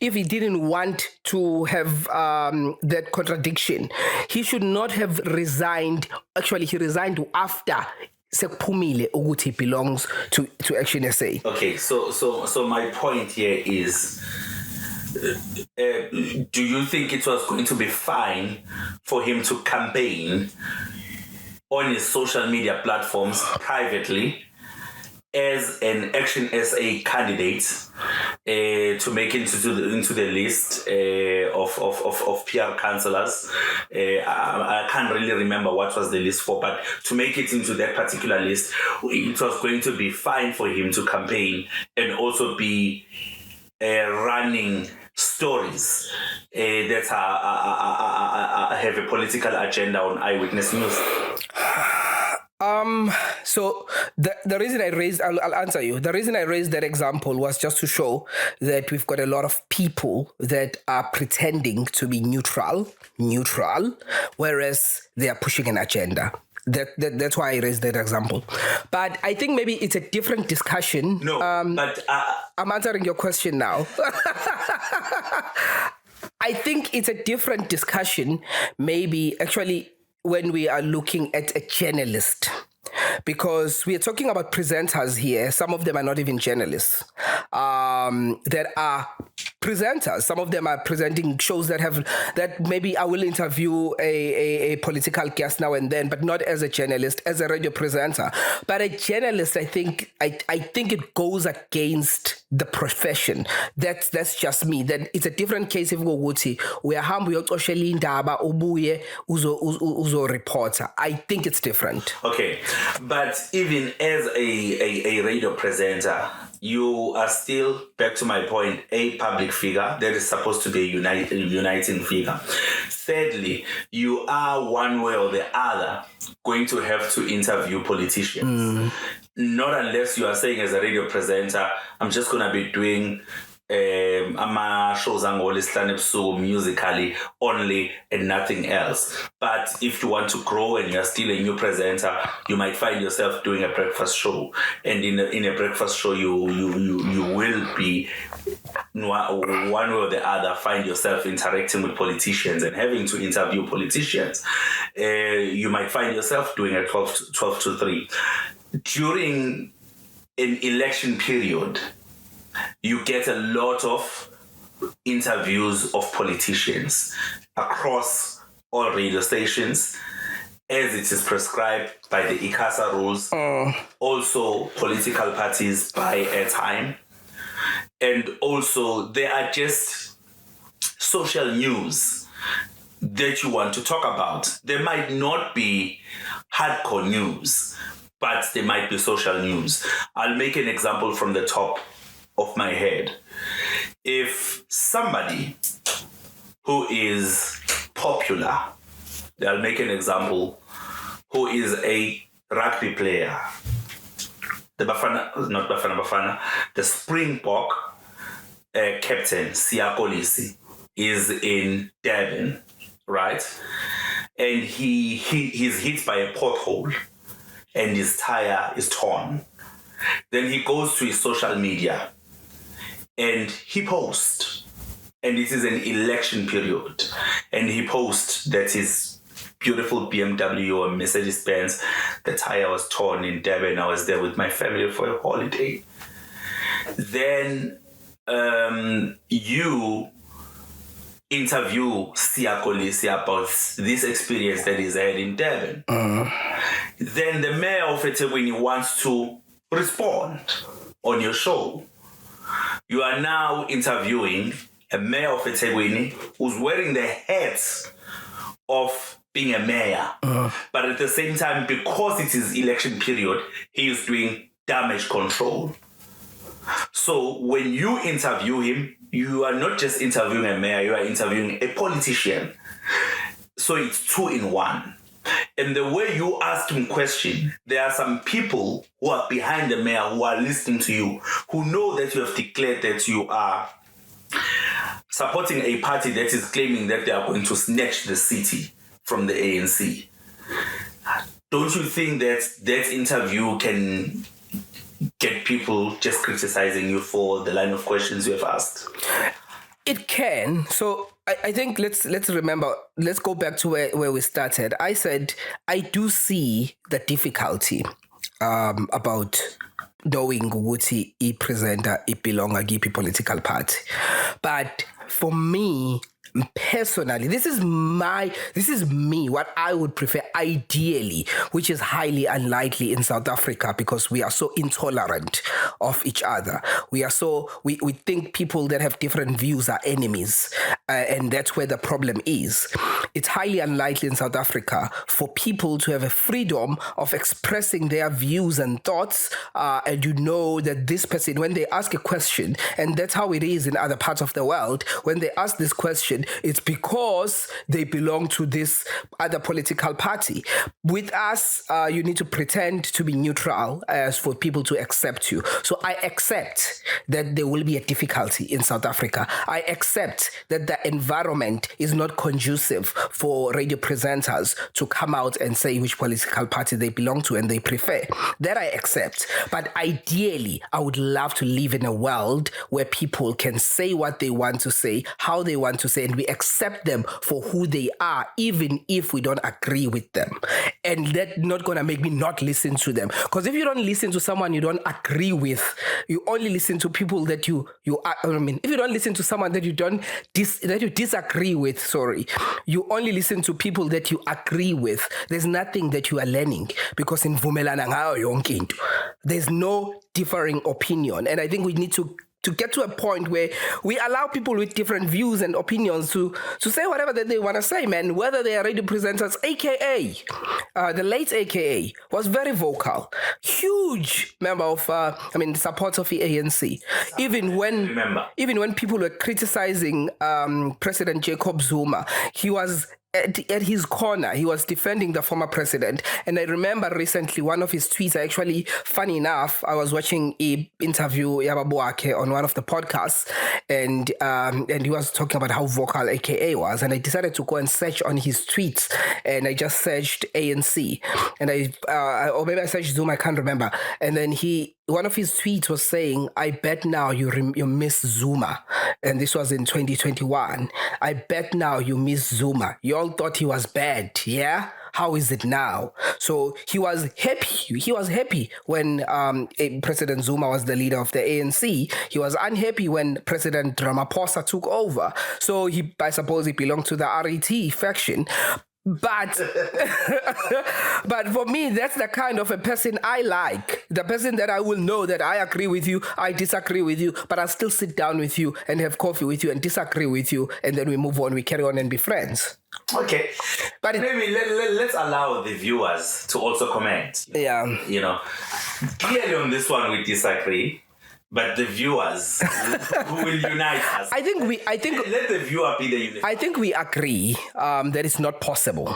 he didn't want to have that contradiction. He should not have resigned. Actually, he resigned after sekuphumile ukuthi belongs to Action SA. Okay, so my point here is, do you think it was going to be fine for him to campaign on his social media platforms privately as an Action SA candidate to make into the list of PR councillors? I can't really remember what was the list for, but to make it into that particular list, it was going to be fine for him to campaign and also be running stories that have a political agenda on Eyewitness News. So the reason I raised, I'll answer you. The reason I raised that example was just to show that we've got a lot of people that are pretending to be neutral, whereas they are pushing an agenda. That's why I raised that example. But I think maybe it's a different discussion. No, but I'm answering your question now. I think it's a different discussion, maybe actually, when we are looking at a journalist, because we are talking about presenters here. Some of them are not even journalists. That are presenters. Some of them are presenting shows that maybe I will interview a political guest now and then, but not as a journalist, as a radio presenter. But a journalist, I think it goes against the profession. That's just me. That it's a different case if we are uzo reporter. I think it's different. Okay, but even as a radio presenter, you are still, back to my point, a public figure that is supposed to be a uniting figure. Thirdly, you are one way or the other going to have to interview politicians. Not unless you are saying as a radio presenter, I'm just going to be doing shows musically only and nothing else. But if you want to grow and you're still a new presenter, you might find yourself doing a breakfast show, and in a breakfast show you will be one way or the other find yourself interacting with politicians and having to interview politicians. You might find yourself doing a 12 to 3 during an election period. You get a lot of interviews of politicians across all radio stations, as it is prescribed by the ICASA rules. Also, political parties buy airtime. And also, there are just social news that you want to talk about. There might not be hardcore news, but there might be social news. I'll make an example from the top of my head. If somebody who is popular, I'll make an example, who is a rugby player, the Springbok captain Siya Kolisi is in Durban right? And he's hit by a pothole and his tire is torn. Then he goes to his social media and he posts, and it is an election period, and he posts that his beautiful BMW or Mercedes-Benz, the tire was torn in Durban. I was there with my family for a holiday. Then you interview Siyakolisi about this experience that he's had in Durban. Then the mayor of eThekwini wants to respond on your show. You are now interviewing a mayor of eThekwini who's wearing the hat of being a mayor. But at the same time, because it is election period, he is doing damage control. So when you interview him, you are not just interviewing a mayor, you are interviewing a politician. So it's 2 in 1. And the way you ask him question, there are some people who are behind the mayor who are listening to you, who know that you have declared that you are supporting a party that is claiming that they are going to snatch the city from the ANC. Don't you think that that interview can get people just criticizing you for the line of questions you have asked? It can. So I think let's remember, let's go back to where we started. I said, I do see the difficulty about knowing ukuthi i-presenter belonga kiphi political party. But for me, personally, this is me, what I would prefer ideally, which is highly unlikely in South Africa because we are so intolerant of each other. We think people that have different views are enemies, and that's where the problem is. It's highly unlikely in South Africa for people to have a freedom of expressing their views and thoughts, and you know that this person, when they ask a question, and that's how it is in other parts of the world, when they ask this question, it's because they belong to this other political party. With us, you need to pretend to be neutral as for people to accept you. So I accept that there will be a difficulty in South Africa. I accept that the environment is not conducive for radio presenters to come out and say which political party they belong to and they prefer. That I accept. But ideally, I would love to live in a world where people can say what they want to say, how they want to say, and we accept them for who they are, even if we don't agree with them. And that's not going to make me not listen to them. Because if you don't listen to someone you don't agree with, you only listen to people that if you don't listen to someone that you disagree with, you only listen to people that you agree with, there's nothing that you are learning, because in vumelana ngayo yonke into, there's no differing opinion. And I think we need to get to a point where we allow people with different views and opinions to say whatever that they want to say, man, whether they are radio presenters. AKA, the late AKA was very vocal, huge member of, support of the ANC. Even when people were criticizing President Jacob Zuma, he was at his corner. He was defending the former president. And I remember recently one of his tweets, actually, funny enough, I was watching an interview Yababuake on one of the podcasts, and he was talking about how vocal AKA was. And I decided to go and search on his tweets, and I just searched ANC. And or maybe I searched Zoom, I can't remember. And then one of his tweets was saying, I bet now you miss Zuma. And this was in 2021. I bet now you miss Zuma. You all thought he was bad, yeah? How is it now? So he was happy. He was happy when President Zuma was the leader of the ANC. He was unhappy when President Ramaphosa took over. So I suppose he belonged to the RET faction. But for me, that's the kind of a person I like. The person that I will know that I agree with you, I disagree with you, but I'll still sit down with you and have coffee with you and disagree with you, and then we move on, we carry on and be friends. Okay. But maybe let's allow the viewers to also comment. Yeah. Clearly on this one we disagree. But the viewers who will unite us. I think let the viewer be the unit. I think we agree that it's not possible.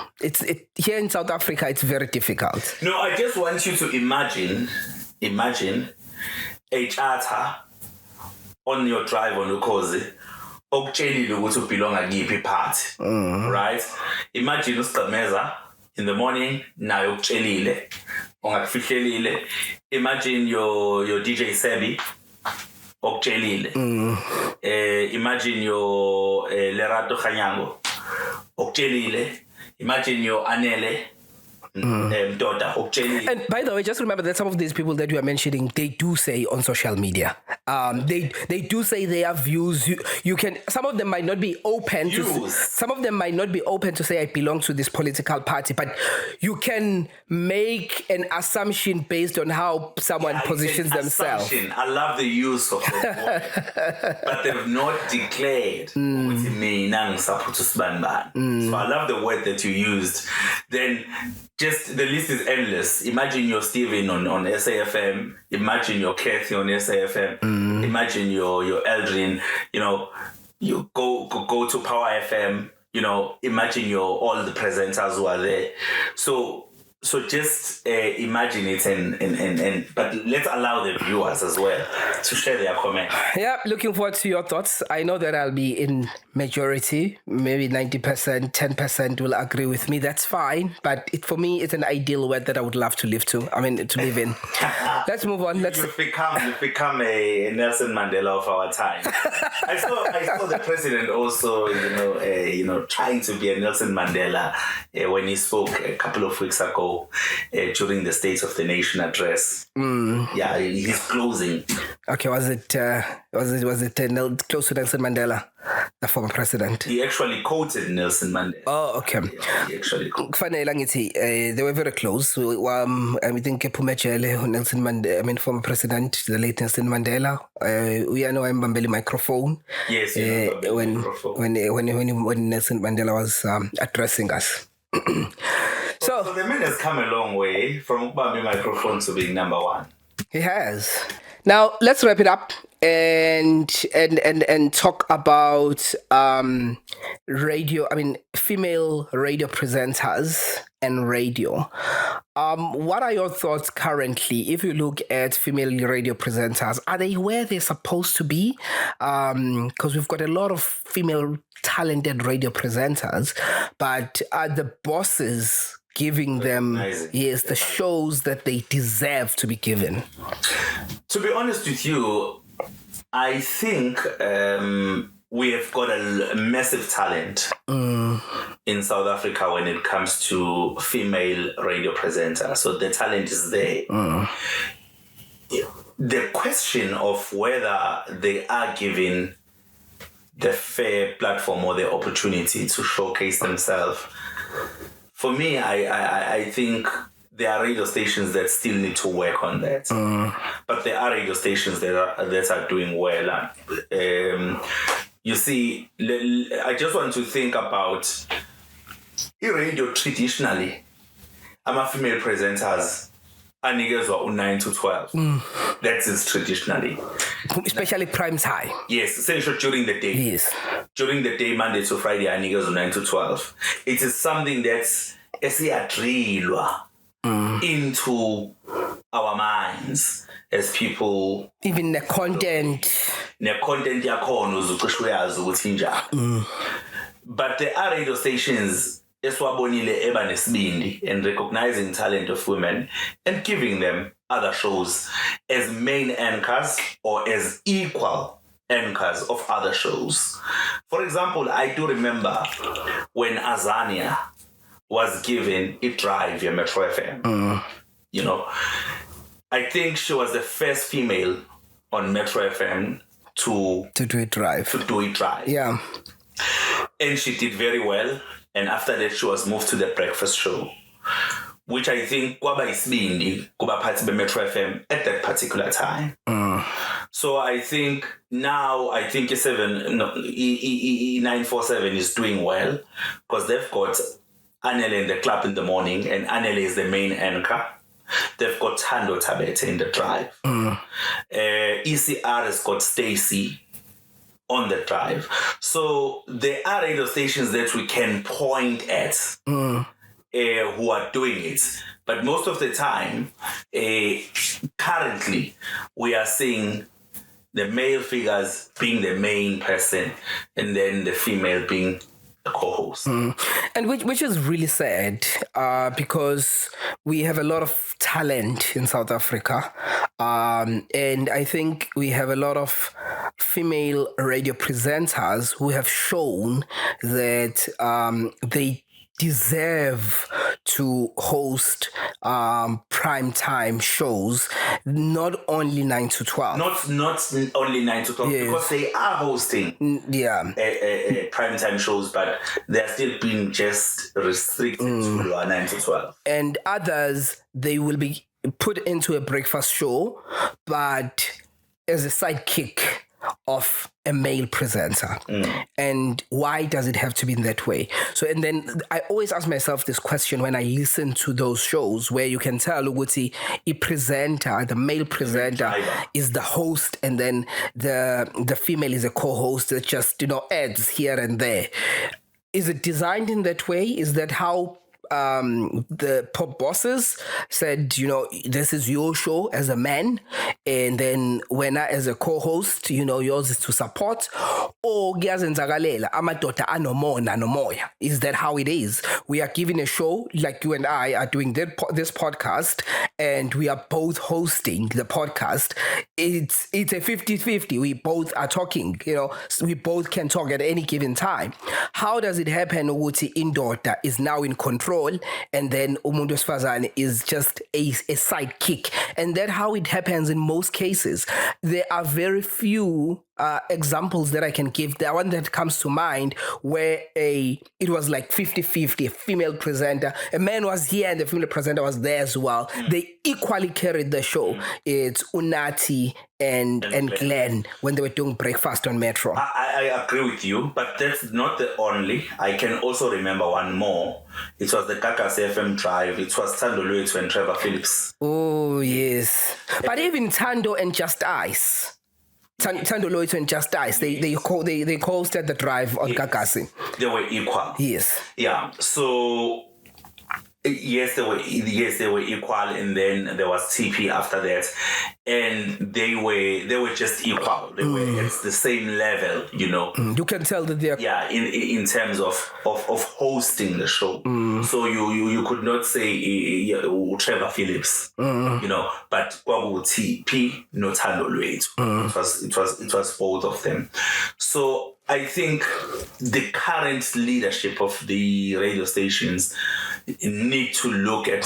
Here in South Africa, it's very difficult. No, I just want you to imagine a charter on your drive on Ukozi okutshelile ukuthi ubelonga kuyiphi party, right? Imagine usigqemeza in the morning nayo okutshelile ongakufihlelile. Imagine your DJ Sebi okutshelile. Imagine your Lerato Khanyango okutshelile. Imagine your Anele and by the way, just remember that some of these people that you are mentioning, they do say on social media, they do say their views. You can, some of them might not be open to, some of them might not be open to say I belong to this political party, but you can make an assumption based on how someone positions themselves. I love the use of that word, but they've not declared what it means. So I love the word that you used. Then just the list is endless. Imagine you're Steven on SAFM. Imagine you're Kathy on SAFM. Imagine you're Eldrin. You know, you go to Power FM. You know, imagine you're all the presenters who are there. So just imagine it and but let's allow the viewers as well to share their comments. Yeah, looking forward to your thoughts. I know that I'll be in majority, maybe 90%, 10% will agree with me. That's fine. But for me, it's an ideal word that I would love to live to live in. Let's move on. You've become a Nelson Mandela of our time. I saw the president also, trying to be a Nelson Mandela when he spoke a couple of weeks ago. During the State of the Nation address. Yeah, he's closing. Okay, was it close to Nelson Mandela, the former president? He actually quoted Nelson Mandela. Oh, okay. Yeah, he actually quoted. They were very close. I think Nelson Mandela, former president, the late Nelson Mandela. We know I'm Bambeli microphone. Yes, when Nelson Mandela was addressing us. So the man has come a long way from Ubambi microphone to being number one. He has. Now let's wrap it up and talk about radio. Female radio presenters and radio. What are your thoughts currently? If you look at female radio presenters, are they where they're supposed to be? Because we've got a lot of female talented radio presenters, but are the bosses giving them the shows that they deserve to be given? To be honest with you, I think we have got a massive talent in South Africa when it comes to female radio presenters. So the talent is there. The question of whether they are given the fair platform or the opportunity to showcase themselves, for me, I think there are radio stations that still need to work on that. But there are radio stations that are doing well. You see, I just want to think about radio traditionally. I'm a female presenters. Anikezwa 9 to 12. That is traditionally. Especially Primetime. Yes, essentially during the day. Yes. During the day, Monday to Friday, anikezwa 9 to 12. It is something that's esiyadrilwa into our minds as people. Even the content. The content yakhona uzucishe uyazi ukuthi njani. But there are radio stations eswabonile eba nesibindi and recognizing talent of women and giving them other shows as main anchors or as equal anchors of other shows. For example, I do remember when Azania was given a drive via Metro FM. I think she was the first female on Metro FM to do it drive. Yeah. And she did very well. And after that, she was moved to the breakfast show, which I think kwaba isibindi kuba phathi be Metro FM at that particular time. So I think now, E947 is doing well because they've got Anele in the club in the morning, and Anele is the main anchor. They've got Tando Tabete in the drive. ECR has got Stacy on the drive. So there are radio stations that we can point at who are doing it. But most of the time, currently, we are seeing the male figures being the main person and then the female being a co-host. And which is really sad because we have a lot of talent in South Africa. And I think we have a lot of female radio presenters who have shown that they deserve to host primetime shows, not only 9 to 12. Not only 9 to 12, because they are hosting primetime shows, but they're still being just restricted to 9 to 12. And others, they will be put into a breakfast show, but as a sidekick of a male presenter. And why does it have to be in that way? So, and then I always ask myself this question when I listen to those shows where you can tell Uguti, the male presenter is the host, and then the female is a co-host that just, adds here and there. Is it designed in that way? Is that how the pop bosses said, this is your show as a man, and then when I as a co-host, yours is to support? Or kuyazenzakalela amadoda anomona nomoya? Is that how it is? We are giving a show like you and I are doing this podcast, and we are both hosting the podcast. It's a 50-50. We both are talking, so we both can talk at any given time. How does it happen ukuthi indoda is now in control and then umuntu wesifazane is just a sidekick? And that's how it happens in most cases. There are very few examples that I can give. The one that comes to mind where it was like 50-50, a female presenter, a man was here and the female presenter was there as well. They equally carried the show. It's Unati and Glenn when they were doing breakfast on Metro. I agree with you, but that's not the only. I can also remember one more. It was the Kakas FM Drive. It was Tando Luethu and Trevor Phillips. Oh, yes. But even Tando and Just Ice. Tando Luethu and Just Ice, they hosted the drive on Kakasi. They were equal. Yes. Yeah. So yes, they were equal, and then there was TP after that, and they were just equal. They were at the same level, You can tell that they're in terms of hosting the show. So you could not say Trevor Phillips, but kwaku TP no Tando Luethu. It was both of them. So I think the current leadership of the radio stations need to look at.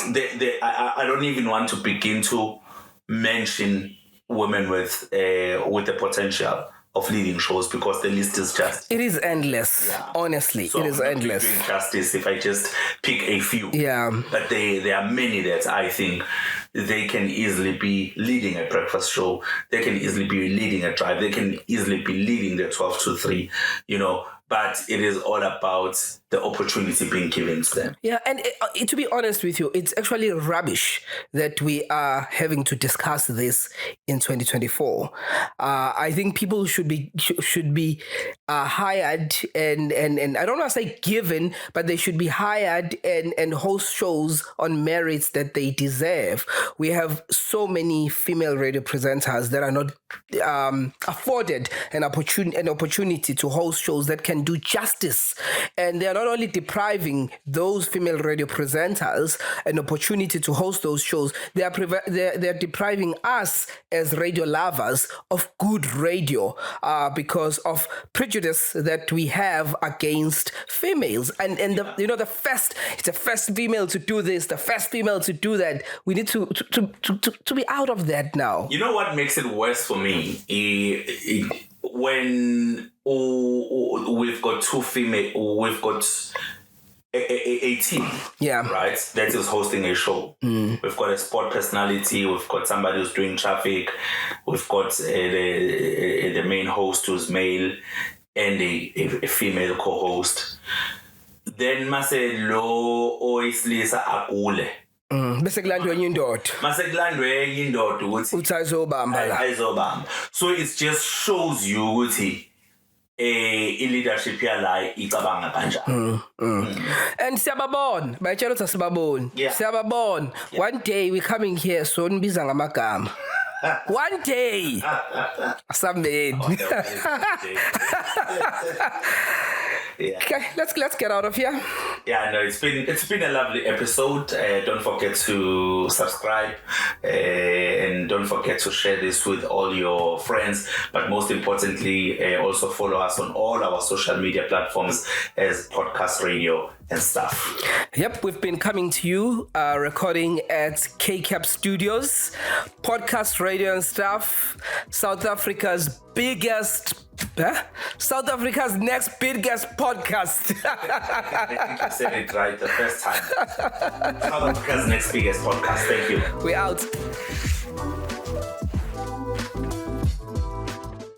I don't even want to begin to mention women with the potential of leading shows, because the list is just... It is endless, honestly. So it is endless. Doing justice if I just pick a few. Yeah. But there are many that I think they can easily be leading a breakfast show. They can easily be leading a drive. They can easily be leading the 12 to 3, But it is all about the opportunity being given to them. Yeah, and to be honest with you, it's actually rubbish that we are having to discuss this in 2024. I think people should be hired and I don't want to say given, but they should be hired and host shows on merits that they deserve. We have so many female radio presenters that are not afforded an opportunity to host shows that can do justice, and they are not only depriving those female radio presenters an opportunity to host those shows, they're depriving us as radio lovers of good radio because of prejudice that we have against females. And the first female to do this, the first female to do that. We need to be out of that now. You know what makes it worse for me? When we've got two female, we've got a team, right, that is hosting a show. We've got a sport personality, we've got somebody who's doing traffic, we've got the main host who's male, and a female co-host. Then mase lo oislisa akule. Bese kulandwe enye indoda. Mase kulandwe enye indoda ukuthi uthi ayizobamba la. Ayizobamba. So it just shows you ukuthi i-leadership yala icabanga kanjani. And siyababona, bayatshela ukuthi asibaboni. Yeah. Siyababona. One day we coming here so nibiza ngamagama. One day. Some man. Yeah. Okay, let's get out of here. Yeah, no, it's been a lovely episode. Don't forget to subscribe and don't forget to share this with all your friends. But most importantly, also follow us on all our social media platforms as Podcast Radio and Stuff. Yep, we've been coming to you, recording at KCAP Studios, Podcast Radio and Stuff, South Africa's next biggest podcast. I think you said it right the first time. South Africa's next biggest podcast. Thank you. We're out.